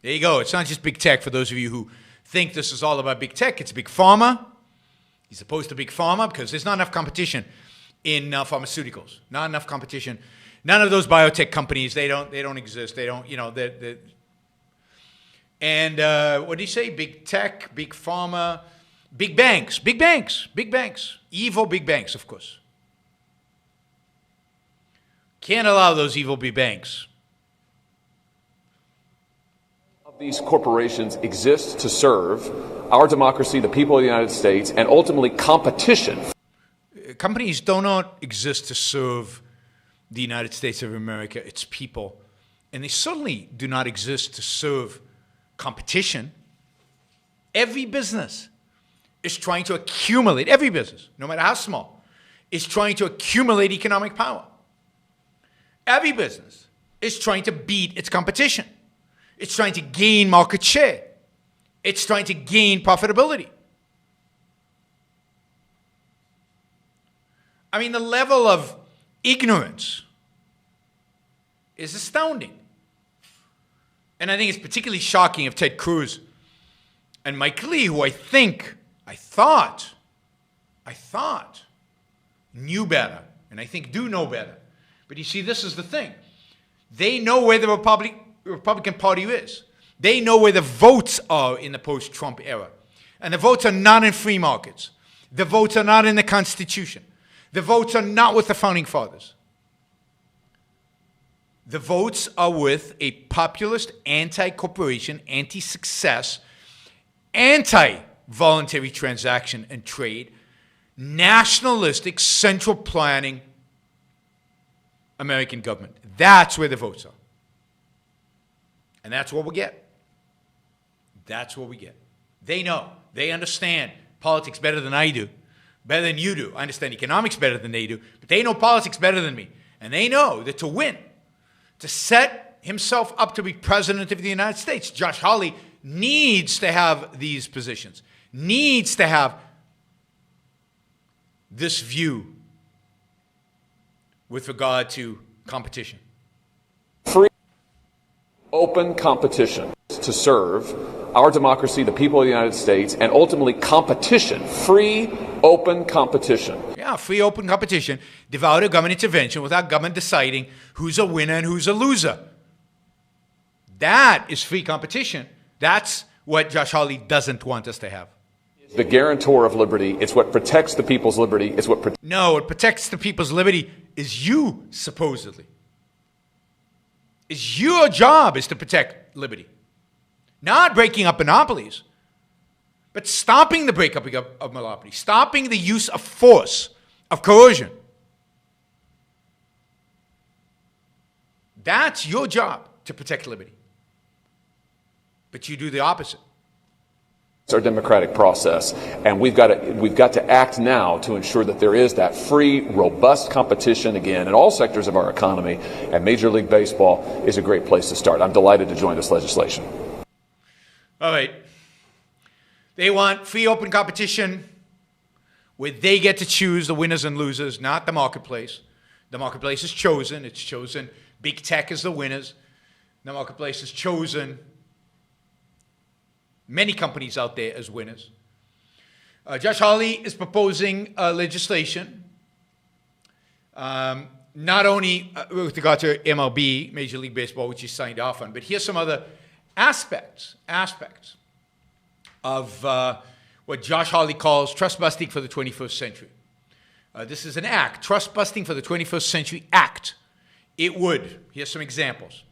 There you go. It's not just big tech. For those of you who think this is all about big tech, it's big pharma. He's opposed to big pharma because there's not enough competition in pharmaceuticals. Not enough competition. None of those biotech companies, they don't exist. They don't, and what did he say? Big tech, big pharma, big banks, evil big banks, of course. Can't allow those evil big banks. These corporations exist to serve our democracy, the people of the United States, and ultimately competition. Companies do not exist to serve the United States of America, its people, and they certainly do not exist to serve competition. Every business is trying to accumulate, every business, no matter how small, is trying to accumulate economic power. Every business is trying to beat its competition. It's trying to gain market share. It's trying to gain profitability. I mean, the level of ignorance is astounding. And I think it's particularly shocking of Ted Cruz and Mike Lee, who I thought knew better, and I think do know better. But you see, this is the thing. They know where the Republican Party is. They know where the votes are in the post-Trump era. And the votes are not in free markets. The votes are not in the Constitution. The votes are not with the Founding Fathers. The votes are with a populist, anti-corporation, anti-success, anti-voluntary transaction and trade, nationalistic, central planning American government. That's where the votes are. And that's what we get. That's what we get. They know. They understand politics better than I do, better than you do. I understand economics better than they do, but they know politics better than me. And they know that to win, to set himself up to be president of the United States, Josh Hawley needs to have these positions, needs to have this view with regard to competition. Free, open competition to serve our democracy, the people of the United States, and ultimately competition. Free, open competition. Yeah, free, open competition without a government intervention, without government deciding who's a winner and who's a loser. That is free competition. That's what Josh Hawley doesn't want us to have. The guarantor of liberty. It's what protects the people's liberty. It's what No, what protects the people's liberty is you, supposedly. Is your job is to protect liberty. Not breaking up monopolies, but stopping the breakup of monopolies, stopping the use of force, of coercion. That's your job, to protect liberty. But you do the opposite. It's our democratic process, and we've got to act now to ensure that there is that free, robust competition again in all sectors of our economy, and Major League Baseball is a great place to start. I'm delighted to join this legislation. All right. They want free, open competition where they get to choose the winners and losers, not the marketplace. The marketplace is chosen. It's chosen. Big tech is the winners. The marketplace has chosen many companies out there as winners. Josh Hawley is proposing legislation, not only with regard to MLB, Major League Baseball, which he signed off on, but here's some other aspects of what Josh Hawley calls trust busting for the 21st century. This is an act, Trust Busting for the 21st Century Act. It would, here's some examples.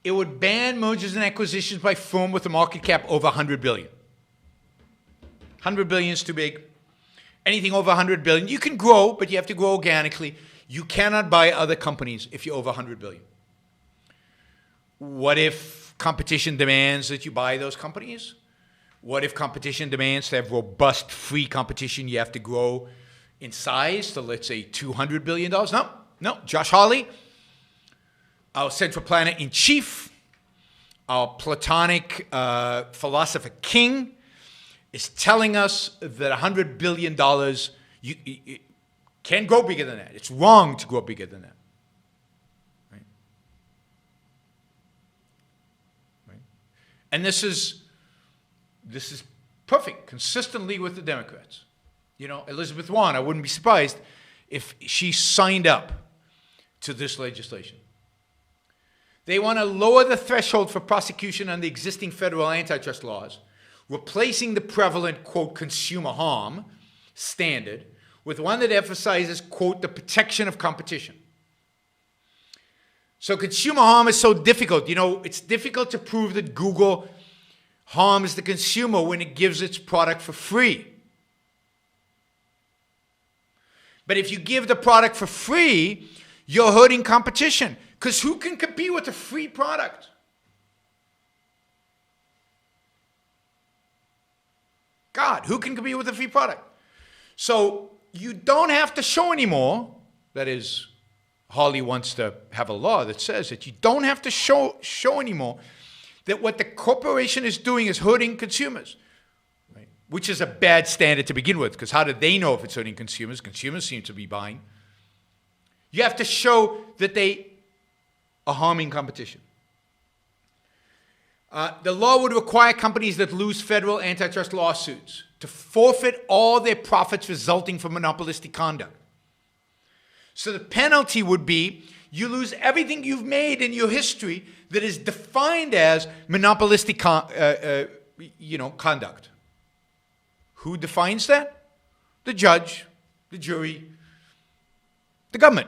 It would ban mergers and acquisitions by firm with a market cap over $100 billion. $100 billion is too big. Anything over $100 billion, you can grow, but you have to grow organically. You cannot buy other companies if you're over $100 billion. What if competition demands that you buy those companies? What if competition demands to have robust, free competition? You have to grow in size to, let's say, $200 billion. No. Josh Hawley, our central planner in chief, our Platonic philosopher king, is telling us that $100 billion you can grow bigger than that. It's wrong to grow bigger than that. Right? And this is perfect, consistently with the Democrats. You know, Elizabeth Warren, I wouldn't be surprised if she signed up to this legislation. They want to lower the threshold for prosecution under existing federal antitrust laws, replacing the prevalent, quote, consumer harm standard with one that emphasizes, quote, the protection of competition. So consumer harm is so difficult. You know, it's difficult to prove that Google harms the consumer when it gives its product for free. But if you give the product for free, you're hurting competition. Because who can compete with a free product? God, who can compete with a free product? So you don't have to show anymore. That is, Hawley wants to have a law that says that you don't have to show anymore that what the corporation is doing is hurting consumers. Right? Which is a bad standard to begin with, because how do they know if it's hurting consumers? Consumers seem to be buying. You have to show that they are harming competition. The law would require companies that lose federal antitrust lawsuits to forfeit all their profits resulting from monopolistic conduct. So the penalty would be you lose everything you've made in your history that is defined as monopolistic conduct. Who defines that? The judge, the jury, the government.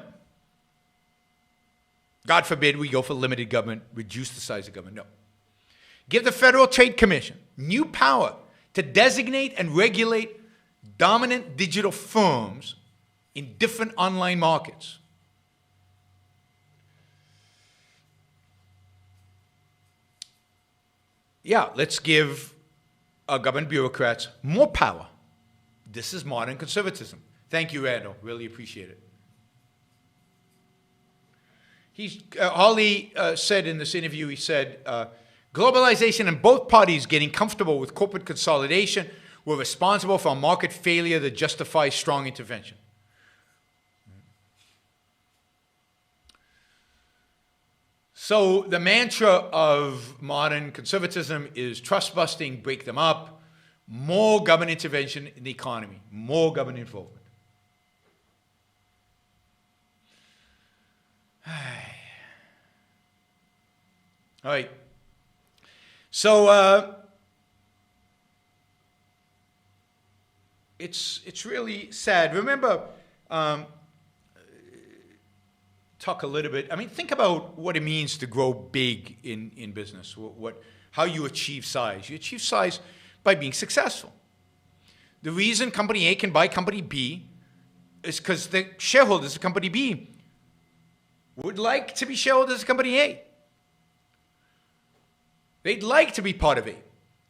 God forbid we go for limited government, reduce the size of government. No. Give the Federal Trade Commission new power to designate and regulate dominant digital firms in different online markets. Yeah, let's give our government bureaucrats more power. This is modern conservatism. Thank you, Randall. Really appreciate it. Hawley said in this interview, he said, globalization and both parties getting comfortable with corporate consolidation were responsible for a market failure that justifies strong intervention. So the mantra of modern conservatism is trust busting, break them up, more government intervention in the economy, more government involvement. All right. So it's really sad. Remember, talk a little bit. I mean, think about what it means to grow big in business. How you achieve size. You achieve size by being successful. The reason company A can buy company B is because the shareholders of company B would like to be shareholders of company A. They'd like to be part of A.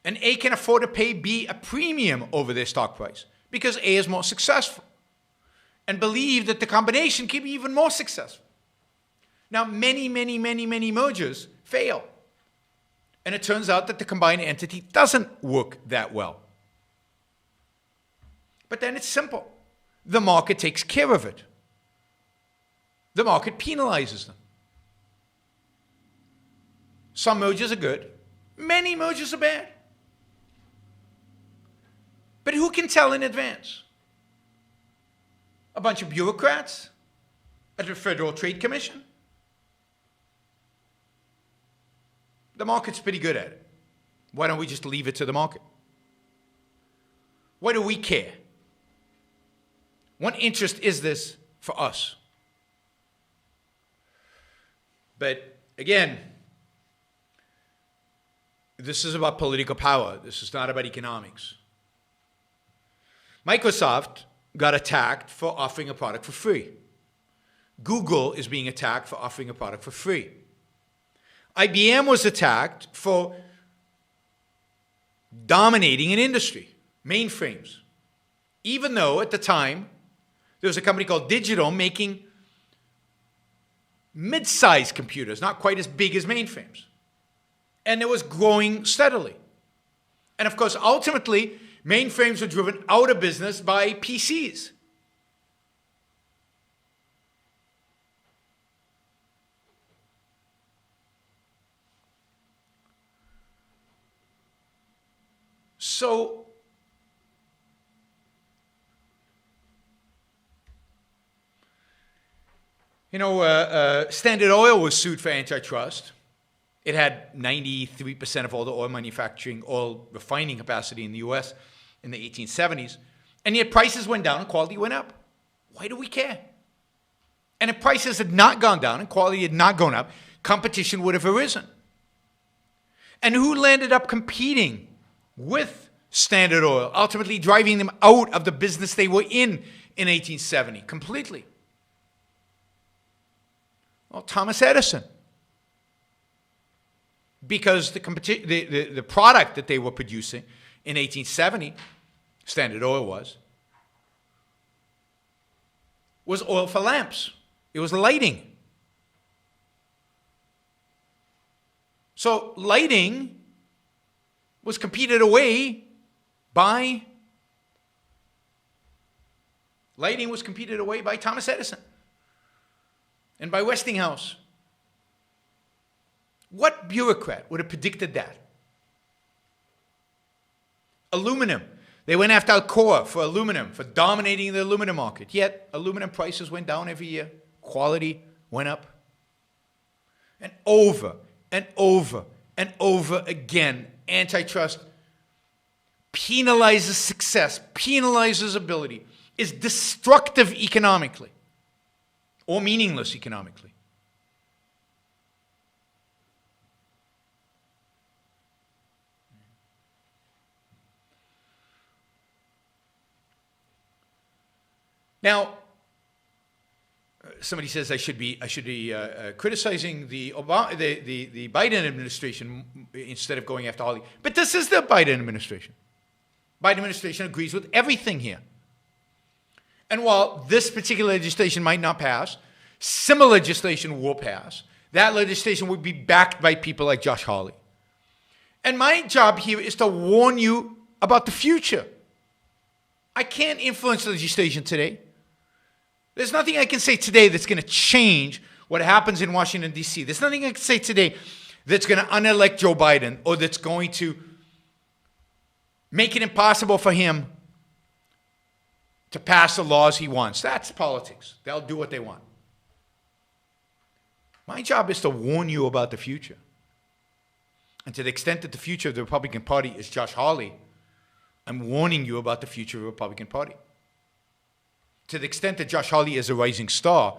And A can afford to pay B a premium over their stock price because A is more successful and believe that the combination can be even more successful. Now, many mergers fail. And it turns out that the combined entity doesn't work that well. But then it's simple. The market takes care of it. The market penalizes them. Some mergers are good. Many mergers are bad. But who can tell in advance? A bunch of bureaucrats at the Federal Trade Commission? The market's pretty good at it. Why don't we just leave it to the market? Why do we care? What interest is this for us? But again, this is about political power. This is not about economics. Microsoft got attacked for offering a product for free. Google is being attacked for offering a product for free. IBM was attacked for dominating an industry, mainframes, even though at the time There was a company called Digital making mid-sized computers, not quite as big as mainframes. And it was growing steadily. And of course, ultimately, mainframes were driven out of business by PCs. So, Standard Oil was sued for antitrust. It had 93% of all the oil refining capacity in the US in the 1870s. And yet prices went down and quality went up. Why do we care? And if prices had not gone down and quality had not gone up, competition would have arisen. And who landed up competing with Standard Oil, ultimately driving them out of the business they were in 1870 completely? Well, Thomas Edison. Because the product that they were producing in 1870, Standard Oil was oil for lamps. It was lighting. So lighting was competed away by Thomas Edison and by Westinghouse. What bureaucrat would have predicted that? Aluminum. They went after Alcoa for aluminum, for dominating the aluminum market. Yet, aluminum prices went down every year. Quality went up. And over and over and over again, antitrust penalizes success, penalizes ability, is destructive economically or meaningless economically. Now, somebody says I should be criticizing the Biden administration instead of going after Hawley. But this is the Biden administration. Biden administration agrees with everything here. And while this particular legislation might not pass, similar legislation will pass. That legislation would be backed by people like Josh Hawley. And my job here is to warn you about the future. I can't influence legislation today. There's nothing I can say today that's going to change what happens in Washington, D.C. There's nothing I can say today that's going to unelect Joe Biden or that's going to make it impossible for him to pass the laws he wants. That's politics. They'll do what they want. My job is to warn you about the future. And to the extent that the future of the Republican Party is Josh Hawley, I'm warning you about the future of the Republican Party. To the extent that Josh Hawley is a rising star,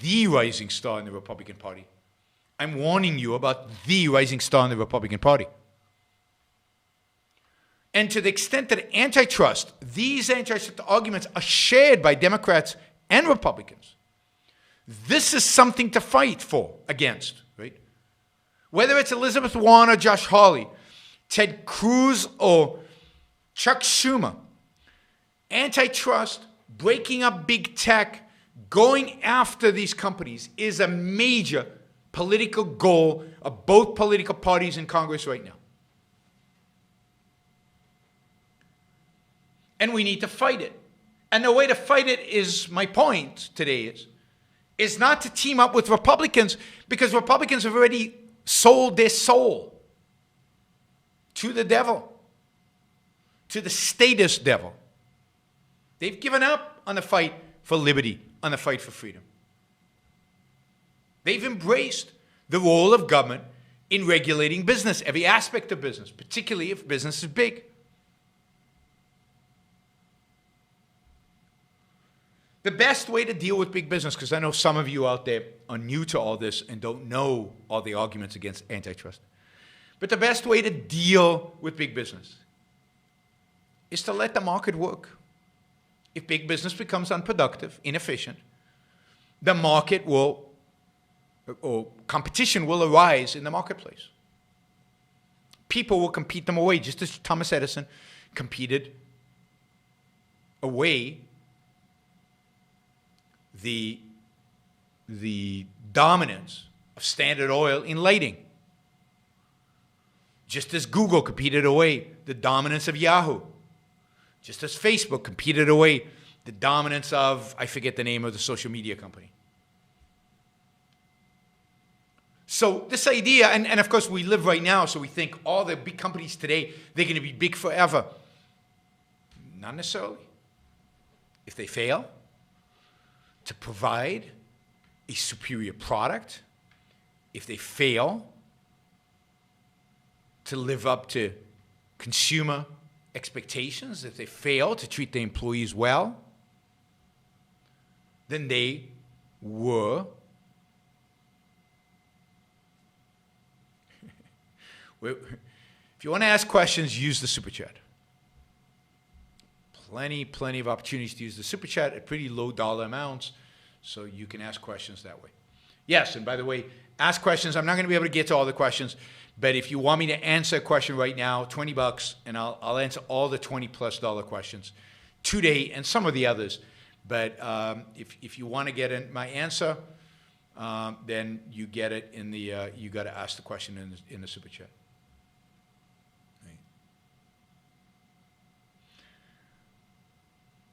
the rising star in the Republican Party, I'm warning you about the rising star in the Republican Party. And to the extent that these antitrust arguments are shared by Democrats and Republicans, this is something to fight against, right? Whether it's Elizabeth Warren or Josh Hawley, Ted Cruz or Chuck Schumer, antitrust, breaking up big tech, going after these companies is a major political goal of both political parties in Congress right now. And we need to fight it. And the way to fight it is, my point today is not to team up with Republicans, because Republicans have already sold their soul to the devil, to the statist devil. They've given up on the fight for liberty, on the fight for freedom. They've embraced the role of government in regulating business, every aspect of business, particularly if business is big. The best way to deal with big business, because I know some of you out there are new to all this and don't know all the arguments against antitrust, but the best way to deal with big business is to let the market work. If big business becomes unproductive, inefficient, the market will, or competition will arise in the marketplace. People will compete them away, just as Thomas Edison competed away the dominance of Standard Oil in lighting. Just as Google competed away the dominance of Yahoo. Just as Facebook competed away the dominance of, I forget the name of the social media company. So this idea, and of course we live right now, so we think all the big companies today, they're going to be big forever. Not necessarily. If they fail to provide a superior product, if they fail to live up to consumer expectations, if they fail to treat their employees well, then they were if you want to ask questions, use the Super Chat. Plenty of opportunities to use the Super Chat at pretty low dollar amounts, so you can ask questions that way. Yes, and by the way, ask questions. I'm not going to be able to get to all the questions, but if you want me to answer a question right now, $20, and I'll answer all the $20+ questions today and some of the others. But if you want to get my answer, then you get it in the. You got to ask the question in the Super Chat. Right.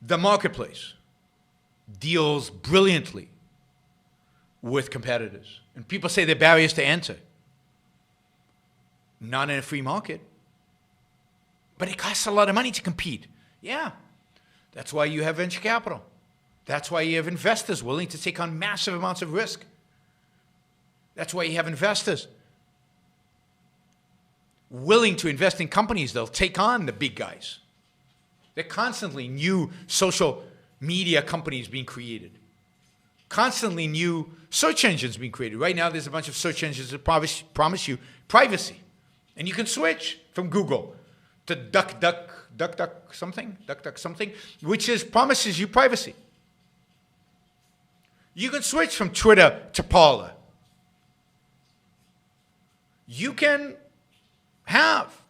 The marketplace deals brilliantly with competitors, and people say they're barriers to enter. Not in a free market, but it costs a lot of money to compete. Yeah, that's why you have venture capital. That's why you have investors willing to take on massive amounts of risk. That's why you have investors willing to invest in companies that'll take on the big guys. There are constantly new social media companies being created. Constantly new search engines being created. Right now, there's a bunch of search engines that promise you privacy. And you can switch from Google to DuckDuck something, which promises you privacy. You can switch from Twitter to Parler. You can have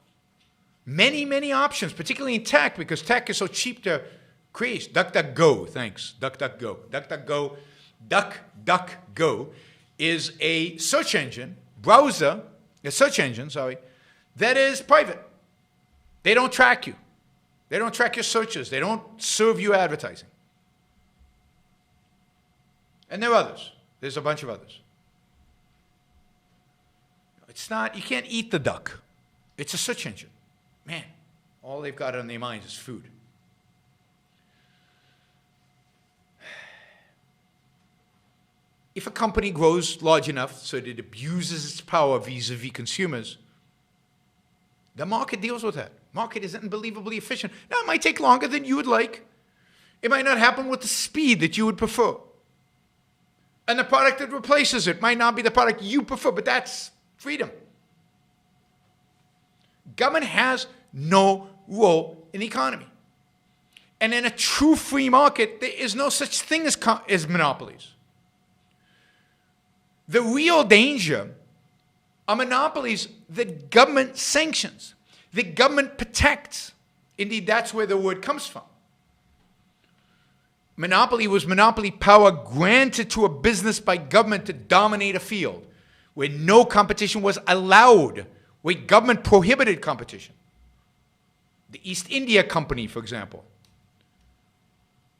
many options, particularly in tech, because tech is so cheap to create. DuckDuckGo, thanks. DuckDuckGo. DuckDuckGo is a search engine, that is private. They don't track you. They don't track your searches. They don't serve you advertising. And there are others. There's a bunch of others. It's not, you can't eat the duck. It's a search engine. Man, all they've got on their minds is food. If a company grows large enough so that it abuses its power vis-a-vis consumers, the market deals with that. Market is unbelievably efficient. Now, it might take longer than you would like. It might not happen with the speed that you would prefer. And the product that replaces it might not be the product you prefer, but that's freedom. Government has no role in the economy. And in a true free market, there is no such thing as monopolies. The real danger are monopolies that government sanctions, that government protects. Indeed, that's where the word comes from. Monopoly was monopoly power granted to a business by government to dominate a field where no competition was allowed, where government prohibited competition. The East India Company, for example,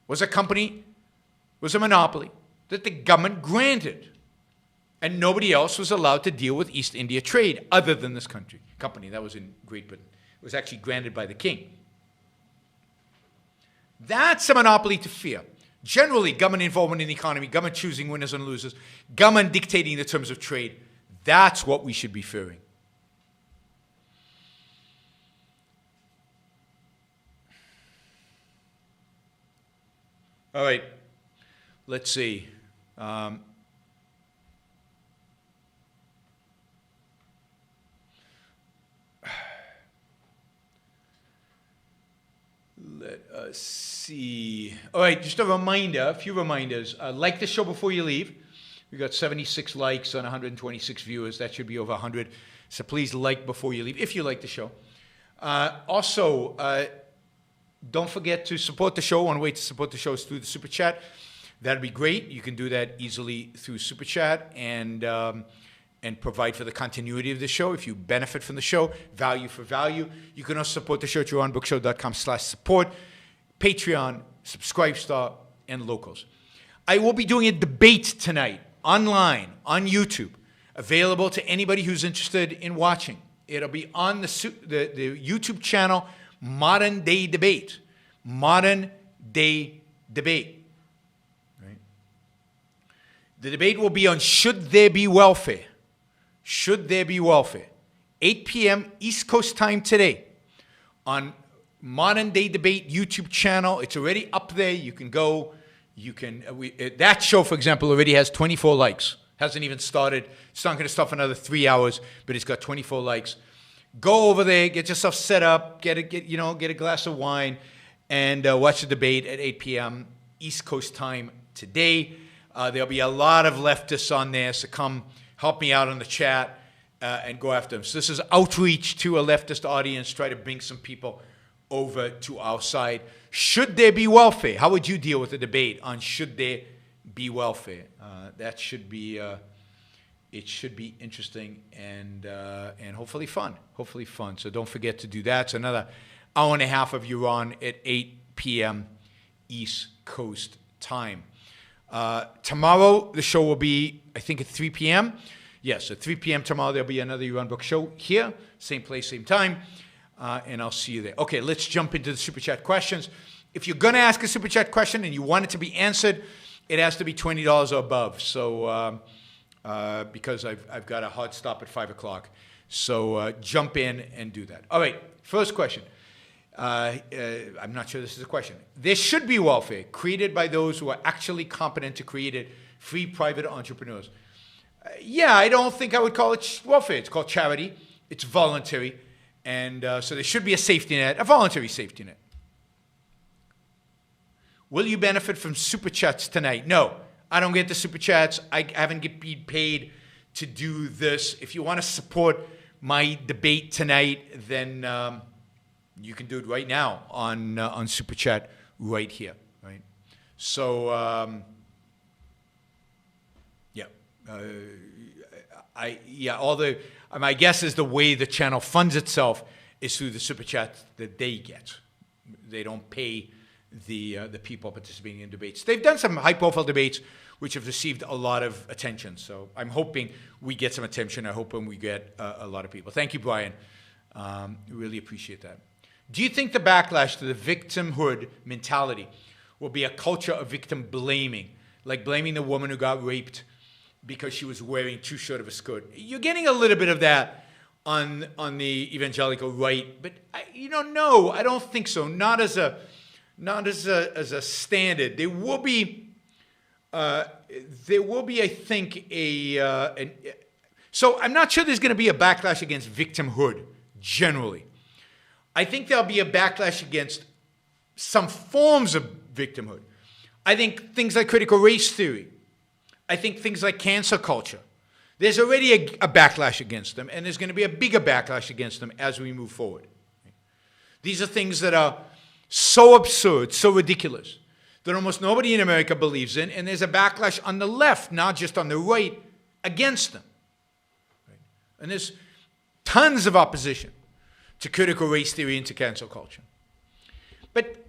was a monopoly that the government granted. And nobody else was allowed to deal with East India trade other than this company. That was in Great Britain. It was actually granted by the king. That's a monopoly to fear. Generally, government involvement in the economy, government choosing winners and losers, government dictating the terms of trade, that's what we should be fearing. All right, let's see. Let us see. All right, just a few reminders. Like the show before you leave. We got 76 likes on 126 viewers. That should be over 100. So please like before you leave, if you like the show. Also, don't forget to support the show. One way to support the show is through the Super Chat. that'd be great. You can do that easily through Super Chat and provide for the continuity of the show. If you benefit from the show, value for value, you can also support the show at YaronBrookShow.com/support, Patreon, Subscribestar, and Locals. I will be doing a debate tonight online on YouTube, available to anybody who's interested in watching. It'll be on the YouTube channel, Modern Day Debate. Modern Day Debate. Right? The debate will be on should there be welfare. Should there be welfare? 8 p.m. East Coast time today on Modern Day Debate YouTube channel. It's already up there. You can go. That show, for example, already has 24 likes. Hasn't even started. It's not going to start for another 3 hours, but it's got 24 likes. Go over there, get yourself set up, get a glass of wine, and watch the debate at 8 p.m. East Coast time today. There'll be a lot of leftists on there, so come help me out on the chat and go after them. So this is outreach to a leftist audience, try to bring some people over to our side. Should there be welfare? How would you deal with the debate on should there be welfare? That should be, it should be interesting and hopefully fun. Hopefully fun. So don't forget to do that. It's another hour and a half of Yaron at 8 p.m. East Coast time. Tomorrow, the show will be, I think, at 3 p.m. Yes, at 3 p.m. tomorrow, there'll be another Yaron Brook show here. Same place, same time. And I'll see you there. Okay, let's jump into the Super Chat questions. If you're going to ask a Super Chat question and you want it to be answered, it has to be $20 or above. So, because I've got a hard stop at 5 o'clock. So jump in and do that. All right, first question. I'm not sure this is a question. There should be welfare created by those who are actually competent to create it, free private entrepreneurs. Yeah, I don't think I would call it welfare. It's called charity. It's voluntary. And so there should be a safety net, a voluntary safety net. Will you benefit from Super Chats tonight? No, I don't get the Super Chats. I haven't been paid to do this. If you want to support my debate tonight, then you can do it right now on Super Chat right here. Right. So my guess is the way the channel funds itself is through the Super Chats that they get. They don't pay the people participating in debates. They've done some high-profile debates which have received a lot of attention. So I'm hoping we get some attention. I'm hoping we get a lot of people. Thank you, Brian. Really appreciate that. Do you think the backlash to the victimhood mentality will be a culture of victim blaming, like blaming the woman who got raped because she was wearing too short of a skirt? You're getting a little bit of that on the evangelical right, but no, I don't think so. Not as a standard. There will be, I think, so I'm not sure there's going to be a backlash against victimhood generally. I think there'll be a backlash against some forms of victimhood. I think things like critical race theory. I think things like cancel culture. There's already a backlash against them, and there's going to be a bigger backlash against them as we move forward. These are things that are so absurd, so ridiculous, that almost nobody in America believes in, and there's a backlash on the left, not just on the right, against them. And there's tons of opposition to critical race theory and to cancel culture. But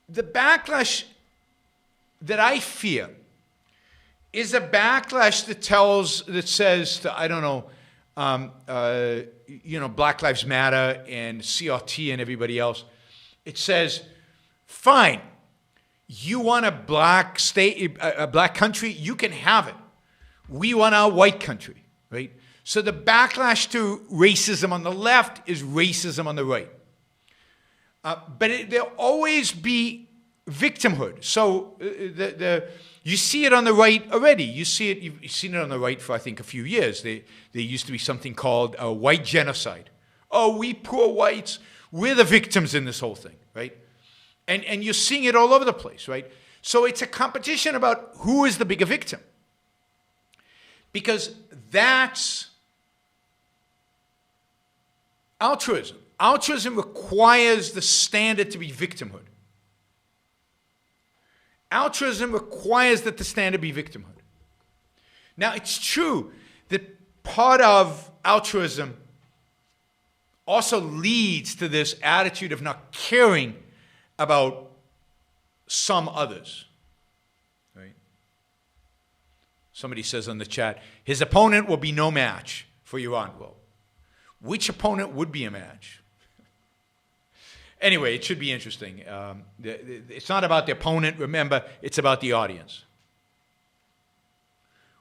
the backlash that I fear is a backlash that says to, I don't know, Black Lives Matter and CRT and everybody else. It says, fine, you want a black state, a black country, you can have it. We want our white country, right? So the backlash to racism on the left is racism on the right. But there'll always be victimhood. So you see it on the right already. You've seen it on the right for, I think, a few years. There used to be something called white genocide. Oh, we poor whites, we're the victims in this whole thing, right? And you're seeing it all over the place, right? So it's a competition about who is the bigger victim. Because that's altruism. Altruism requires the standard to be victimhood. altruism requires that the standard be victimhood. Now, it's true that part of altruism also leads to this attitude of not caring about some others. Right? Somebody says on the chat, his opponent will be no match for Iran. Well, which opponent would be a match? Anyway, it should be interesting. It's not about the opponent, remember, it's about the audience.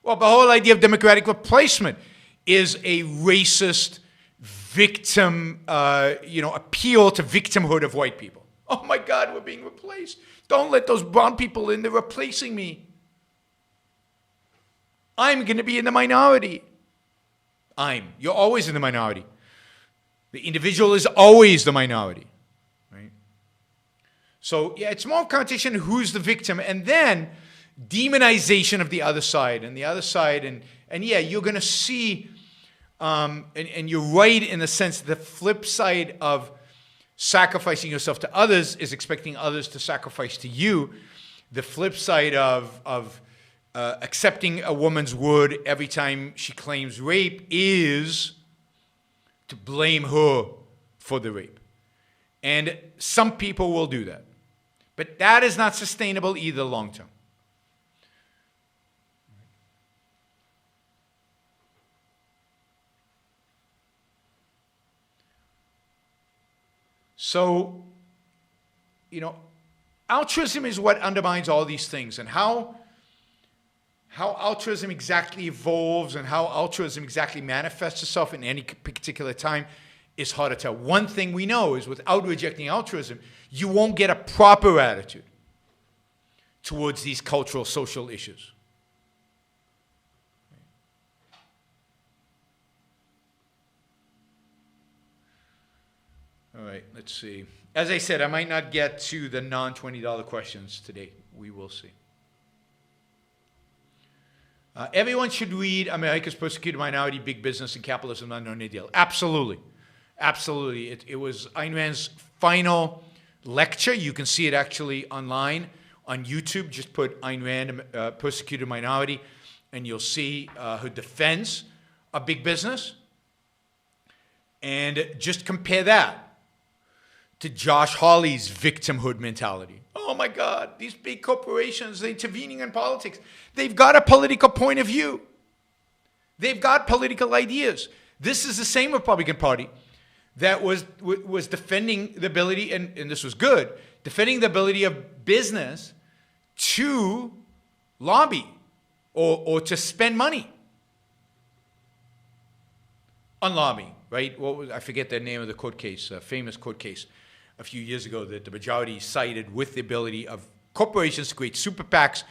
Well, the whole idea of democratic replacement is a racist victim, appeal to victimhood of white people. Oh my God, we're being replaced. Don't let those brown people in, they're replacing me. I'm going to be in the minority. You're always in the minority. The individual is always the minority. Right? So, yeah, it's more competition who's the victim, and then demonization of the other side. And the other side, and yeah, you're going to see, and you're right in the sense that the flip side of sacrificing yourself to others is expecting others to sacrifice to you. The flip side of accepting a woman's word every time she claims rape is to blame her for the rape. And some people will do that. But that is not sustainable either long term. So, altruism is what undermines all these things, and how altruism exactly evolves and how altruism exactly manifests itself in any particular time is hard to tell. One thing we know is without rejecting altruism, you won't get a proper attitude towards these cultural, social issues. All right, let's see. As I said, I might not get to the non-$20 questions today. We will see. Everyone should read America's Persecuted Minority, Big Business, and Capitalism Under New Deal. Absolutely. Absolutely. It was Ayn Rand's final lecture. You can see it actually online on YouTube. Just put Ayn Rand, Persecuted Minority, and you'll see her defense of big business. And just compare that to Josh Hawley's victimhood mentality. Oh my God, these big corporations, they're intervening in politics. They've got a political point of view. They've got political ideas. This is the same Republican Party that was defending the ability, and this was good, defending the ability of business to lobby or to spend money on lobbying, right? I forget the name of the court case, a famous court case a few years ago that the majority cited with the ability of corporations to create super PACs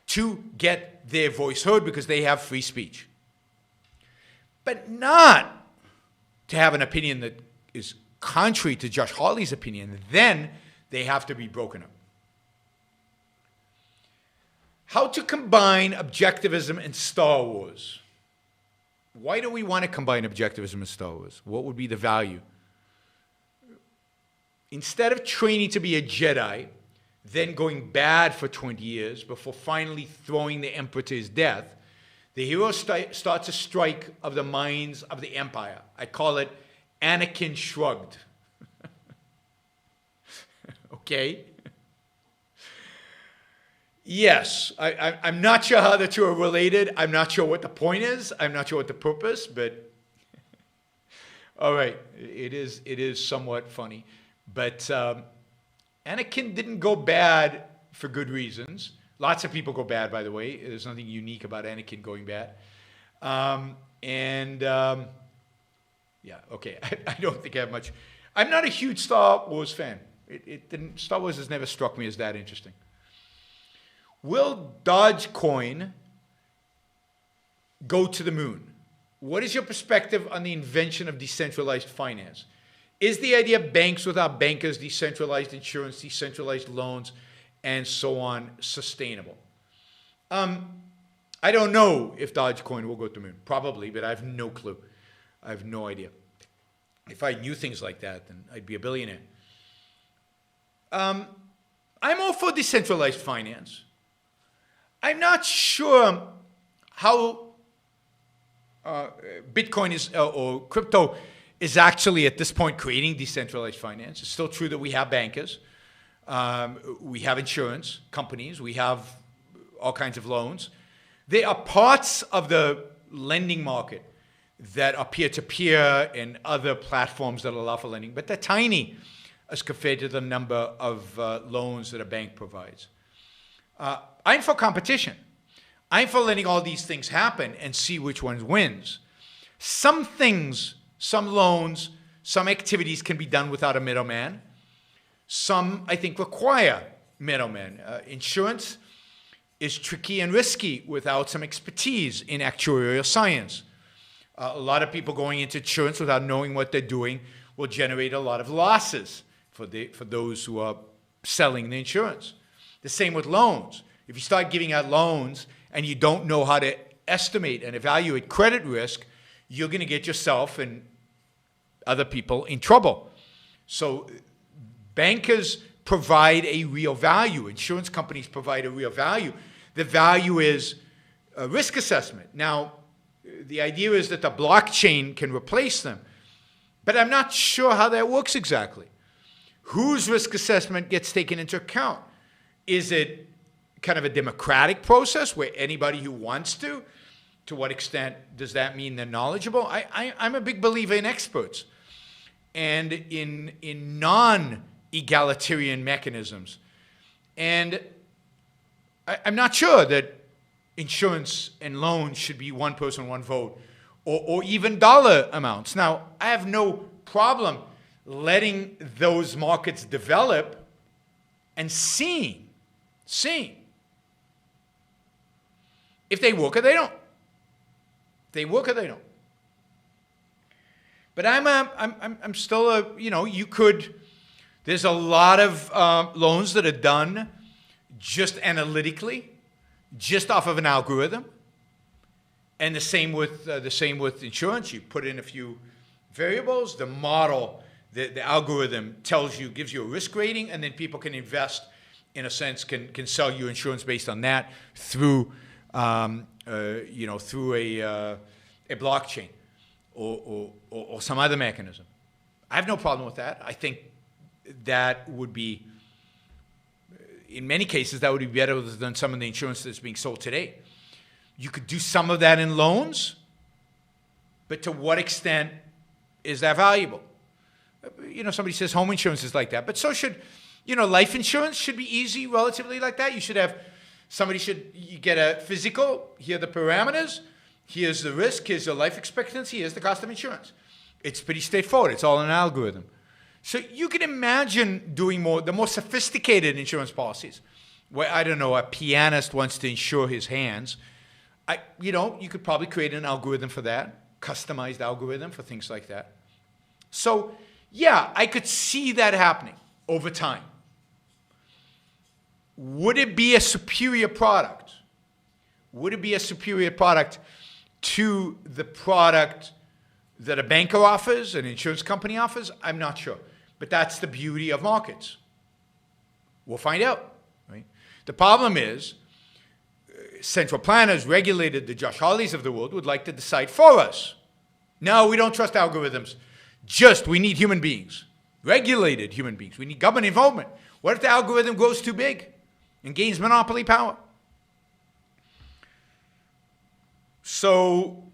to get their voice heard because they have free speech. But not to have an opinion that is contrary to Josh Hawley's opinion, then they have to be broken up. How to combine objectivism and Star Wars. Why do we want to combine objectivism and Star Wars? What would be the value? Instead of training to be a Jedi, then going bad for 20 years before finally throwing the Emperor to his death, the hero starts a strike of the minds of the Empire. I call it Anakin Shrugged. Okay? Yes, I'm not sure how the two are related. I'm not sure what the point is. I'm not sure what the purpose, but all right, it is somewhat funny. But Anakin didn't go bad for good reasons. Lots of people go bad, by the way. There's nothing unique about Anakin going bad. Yeah, okay. I don't think I have much. I'm not a huge Star Wars fan. Star Wars has never struck me as that interesting. Will Dogecoin go to the moon? What is your perspective on the invention of decentralized finance? Is the idea of banks without bankers, decentralized insurance, decentralized loans, and so on sustainable? I don't know if Dogecoin will go to the moon. Probably, but I have no clue. I have no idea. If I knew things like that, then I'd be a billionaire. I'm all for decentralized finance. I'm not sure how Bitcoin is or crypto is actually at this point creating decentralized finance. It's still true that we have bankers, we have insurance companies, we have all kinds of loans. They are parts of the lending market that are peer-to-peer and other platforms that allow for lending, but they're tiny as compared to the number of loans that a bank provides. I'm for competition. I'm for letting all these things happen and see which one wins. Some things, some loans, some activities can be done without a middleman. Some, I think, require middlemen. Insurance is tricky and risky without some expertise in actuarial science. A lot of people going into insurance without knowing what they're doing will generate a lot of losses for those who are selling the insurance. The same with loans. If you start giving out loans and you don't know how to estimate and evaluate credit risk, you're going to get yourself and other people in trouble. So bankers provide a real value. Insurance companies provide a real value. The value is a risk assessment. Now, the idea is that the blockchain can replace them, but I'm not sure how that works exactly. Whose risk assessment gets taken into account? Is it kind of a democratic process where anybody who wants to what extent does that mean they're knowledgeable? I'm a big believer in experts and in non-egalitarian mechanisms. And I'm not sure that insurance and loans should be one person, one vote, or even dollar amounts. Now, I have no problem letting those markets develop and seeing if they work or they don't. If they work or they don't. But I'm still you could. There's a lot of loans that are done just analytically, just off of an algorithm, and the same with insurance. You put in a few variables. The model, the algorithm gives you a risk rating, and then people can invest. In a sense, can sell you insurance based on that through through a blockchain or some other mechanism. I have no problem with that. I think that would be, in many cases, that would be better than some of the insurance that's being sold today. You could do some of that in loans, but to what extent is that valuable? Somebody says home insurance is like that, but so should. Life insurance should be easy, relatively like that. You get a physical, here are the parameters, here's the risk, here's the life expectancy, here's the cost of insurance. It's pretty straightforward. It's all an algorithm. So you can imagine doing the more sophisticated insurance policies, where, I don't know, a pianist wants to insure his hands. You could probably create an algorithm for that, customized algorithm for things like that. So, yeah, I could see that happening over time. Would it be a superior product? Would it be a superior product to the product that a banker offers, an insurance company offers? I'm not sure. But that's the beauty of markets. We'll find out. Right? The problem is, central planners, regulated, the Josh Hawleys of the world would like to decide for us. No, we don't trust algorithms. We need human beings. Regulated human beings. We need government involvement. What if the algorithm grows too big and gains monopoly power? So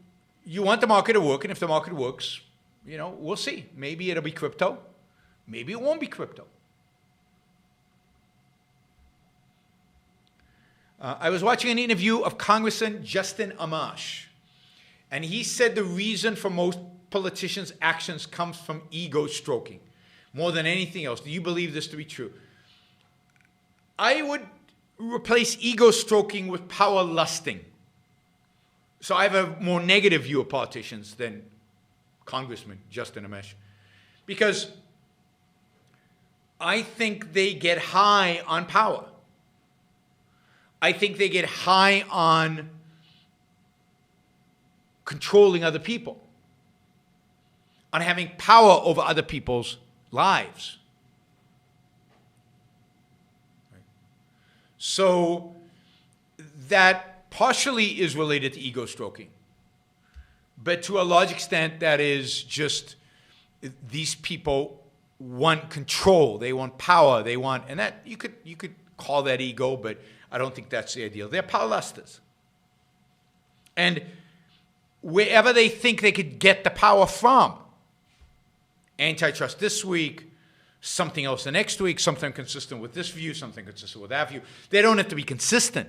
you want the market to work, and if the market works, we'll see. Maybe it'll be crypto. Maybe it won't be crypto. I was watching an interview of Congressman Justin Amash, and he said the reason for most politicians' actions comes from ego stroking more than anything else. Do you believe this to be true? I would replace ego stroking with power lusting. So I have a more negative view of politicians than Congressman Justin Amash, because I think they get high on power. I think they get high on controlling other people, on having power over other people's lives. So that partially is related to ego stroking. But to a large extent, that is just these people want control. They want power. They want, and that you could call that ego, but I don't think that's the ideal. They're power lusters. And wherever they think they could get the power from, antitrust this week, something else the next week, something consistent with this view, something consistent with that view. They don't have to be consistent.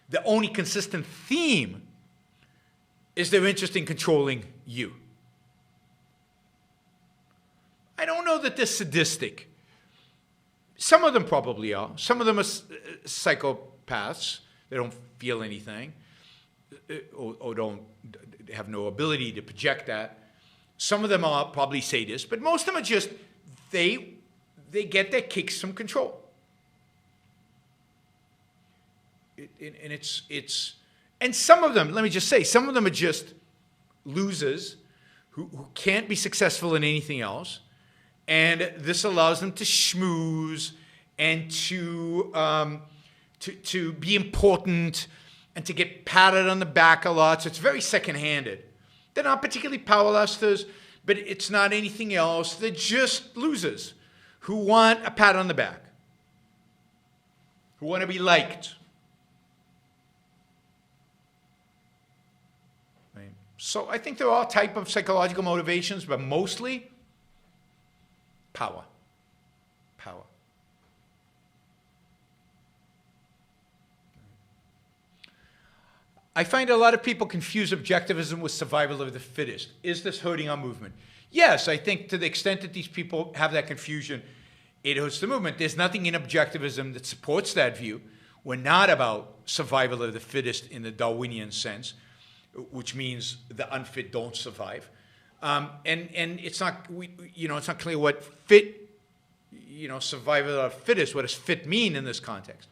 The only consistent theme is their interest in controlling you. I don't know that they're sadistic. Some of them probably are. Some of them are psychopaths. They don't feel anything or don't have no ability to project that. Some of them are probably sadists, but most of them are just, they get their kicks from control. And some of them, let me just say, some of them are just losers who can't be successful in anything else. And this allows them to schmooze and to be important and to get patted on the back a lot. So it's very second-handed. They're not particularly power lusters, but it's not anything else. They're just losers who want a pat on the back, who want to be liked. Right? So I think there are all type of psychological motivations, but mostly power. Power. I find a lot of people confuse objectivism with survival of the fittest. Is this hurting our movement? Yes, I think to the extent that these people have that confusion, it hurts the movement. There's nothing in objectivism that supports that view. We're not about survival of the fittest in the Darwinian sense, which means the unfit don't survive. And it's not, it's not clear what fit, survival of the fittest, what does fit mean in this context?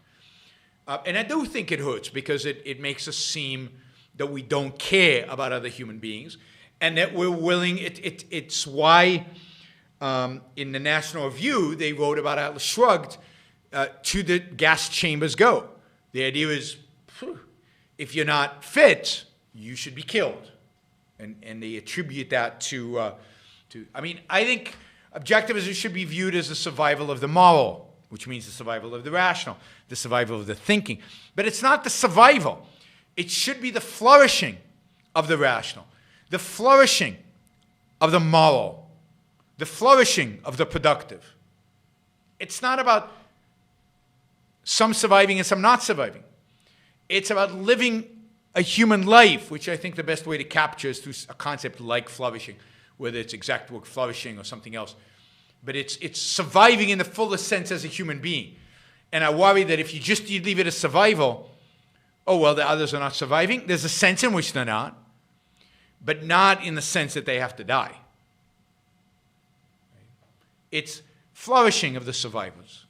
And I do think it hurts because it makes us seem that we don't care about other human beings and that we're willing. It's why in the National Review they wrote about Atlas Shrugged, to the gas chambers go. The idea is, if you're not fit, you should be killed. And they attribute that to I think objectivism should be viewed as the survival of the moral, which means the survival of the rational, the survival of the thinking. But it's not the survival. It should be the flourishing of the rational, the flourishing of the moral, the flourishing of the productive. It's not about some surviving and some not surviving. It's about living a human life, which I think the best way to capture is through a concept like flourishing, whether it's exact word flourishing or something else. But it's surviving in the fullest sense as a human being. And I worry that if you leave it as survival, the others are not surviving. There's a sense in which they're not, but not in the sense that they have to die. It's flourishing of the survivors,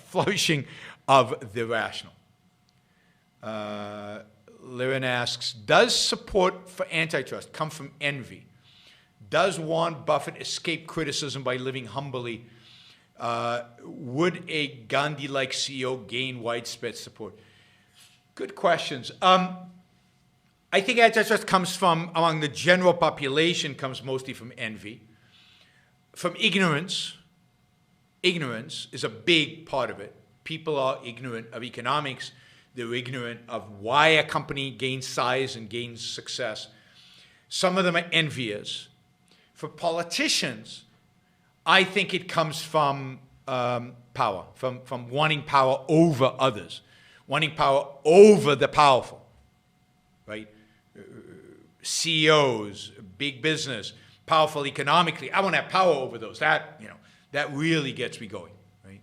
flourishing of the rational. Liren asks, does support for antitrust come from envy? Does Warren Buffett escape criticism by living humbly? Would a Gandhi-like CEO gain widespread support? Good questions. I think antitrust comes from, among the general population, comes mostly from envy. From ignorance. Ignorance is a big part of it. People are ignorant of economics. They're ignorant of why a company gains size and gains success. Some of them are envious. For politicians, I think it comes from power, from wanting power over others, wanting power over the powerful, right? CEOs, big business, powerful economically. I want to have power over those. That really gets me going, right?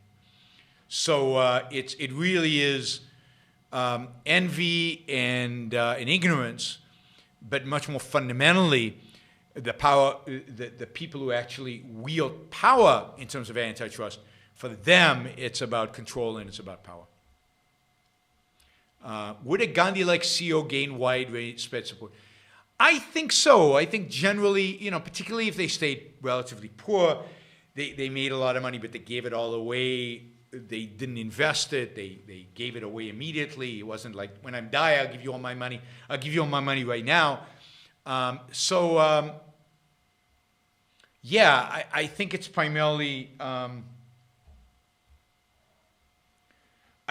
So it really is envy and ignorance, but much more fundamentally, the power, the people who actually wield power in terms of antitrust, for them, it's about control and it's about power. Would a Gandhi-like CEO gain widespread support? I think so. I think generally, particularly if they stayed relatively poor, they made a lot of money, but they gave it all away. they didn't invest it. They gave it away immediately. It wasn't like, when I die, I'll give you all my money. I'll give you all my money right now. Yeah, I think it's primarily, I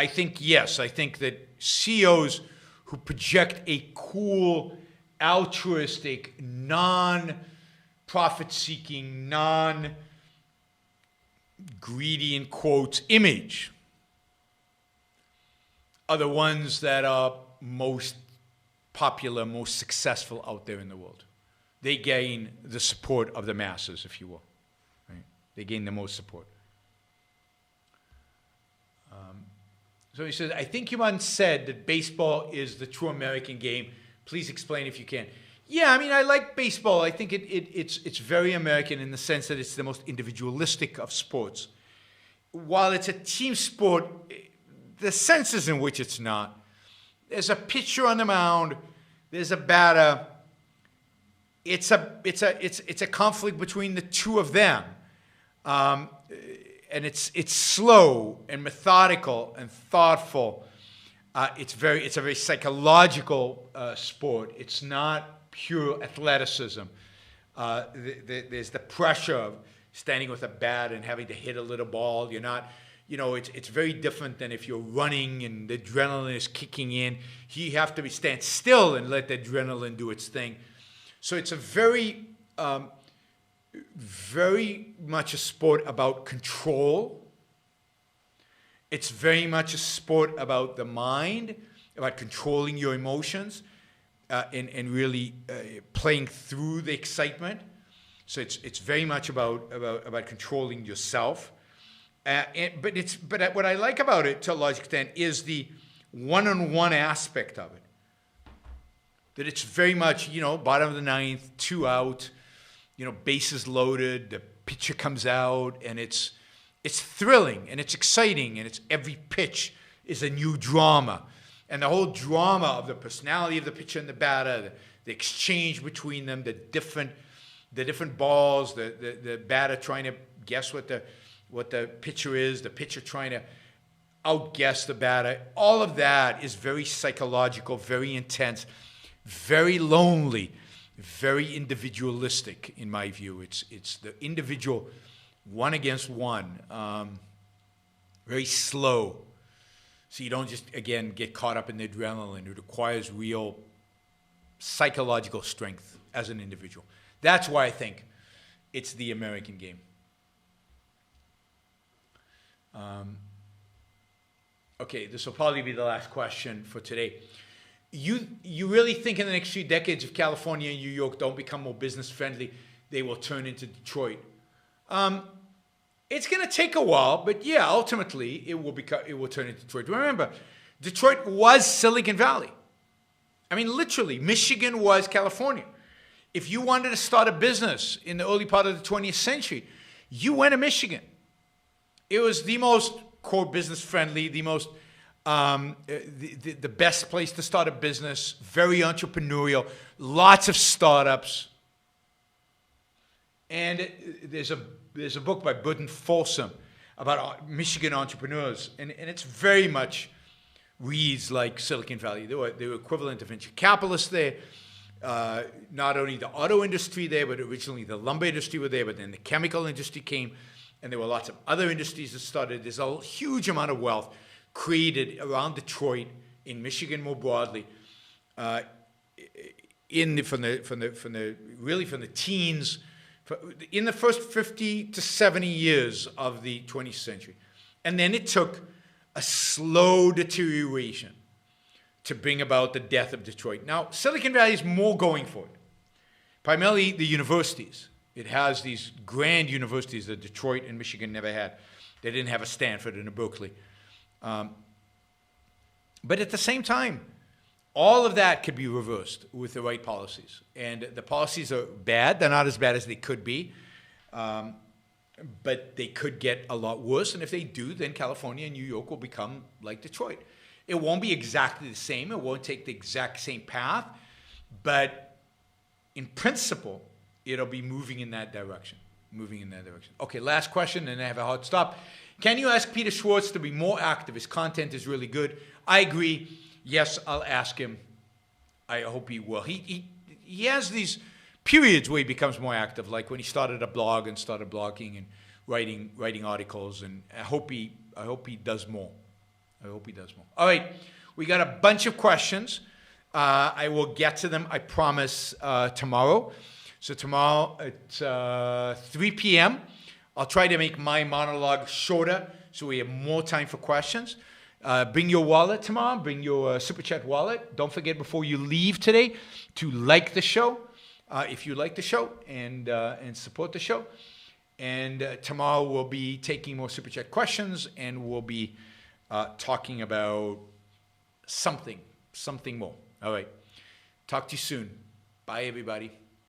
think that CEOs who project a cool, altruistic, non-profit-seeking, non-greedy, in quotes, image are the ones that are most popular, most successful out there in the world. They gain the support of the masses, if you will. Right? They gain the most support. So he says, I think you once said that baseball is the true American game. Please explain if you can. Yeah, I mean, I like baseball. I think it's very American in the sense that it's the most individualistic of sports. While it's a team sport, the senses in which it's not. There's a pitcher on the mound. There's a batter. It's a conflict between the two of them. And it's slow and methodical and thoughtful. It's a very psychological sport. It's not pure athleticism. There's the pressure of standing with a bat and having to hit a little ball. You're not, it's very different than if you're running and the adrenaline is kicking in. You have to stand still and let the adrenaline do its thing. So it's a very much a sport about control. It's very much a sport about the mind, about controlling your emotions, and really playing through the excitement. So it's very much about controlling yourself. But what I like about it, to a large extent, is the one-on-one aspect of it. That it's very much, bottom of the ninth, 2 out, bases loaded, the pitcher comes out, and it's thrilling, and it's exciting, and it's every pitch is a new drama. And the whole drama of the personality of the pitcher and the batter, the exchange between them, the different balls, the batter trying to guess what the pitcher is, the pitcher trying to outguess the batter. All of that is very psychological, very intense, very lonely, very individualistic, in my view. It's the individual one against one, very slow. So you don't just, again, get caught up in the adrenaline. It requires real psychological strength as an individual. That's why I think it's the American game. Okay, this will probably be the last question for today. You really think in the next few decades, if California and New York don't become more business friendly, they will turn into Detroit? It's going to take a while, but yeah, ultimately it will turn into Detroit. Remember, Detroit was Silicon Valley. I mean, literally, Michigan was California. If you wanted to start a business in the early part of the 20th century, you went to Michigan. It was the most core business friendly, the most the best place to start a business, very entrepreneurial, lots of startups. And there's a book by Burton Folsom about Michigan entrepreneurs, and it's very much reads like Silicon Valley. They were equivalent of venture capitalists there. Not only the auto industry there, but originally the lumber industry were there, but then the chemical industry came, and there were lots of other industries that started. There's a huge amount of wealth created around Detroit, in Michigan more broadly, from the teens, in the first 50 to 70 years of the 20th century. And then it took a slow deterioration to bring about the death of Detroit. Now, Silicon Valley is more going for it. Primarily the universities. It has these grand universities that Detroit and Michigan never had. They didn't have a Stanford and a Berkeley. But at the same time, all of that could be reversed with the right policies. And the policies are bad. They're not as bad as they could be. But they could get a lot worse. And if they do, then California and New York will become like Detroit. It won't be exactly the same. It won't take the exact same path. But in principle, it'll be moving in that direction. Okay, last question, and I have a hard stop. Can you ask Peter Schwartz to be more active? His content is really good. I agree. Yes, I'll ask him. I hope he will. He has these periods where he becomes more active, like when he started a blog and started blogging and writing articles, and I hope he does more. I hope he does more. All right, we got a bunch of questions. I will get to them, I promise, tomorrow. So tomorrow at 3 p.m., I'll try to make my monologue shorter so we have more time for questions. Bring your wallet tomorrow. Bring your Super Chat wallet. Don't forget before you leave today to like the show, if you like the show, and support the show. And tomorrow we'll be taking more Super Chat questions, and we'll be talking about something more. All right. Talk to you soon. Bye, everybody.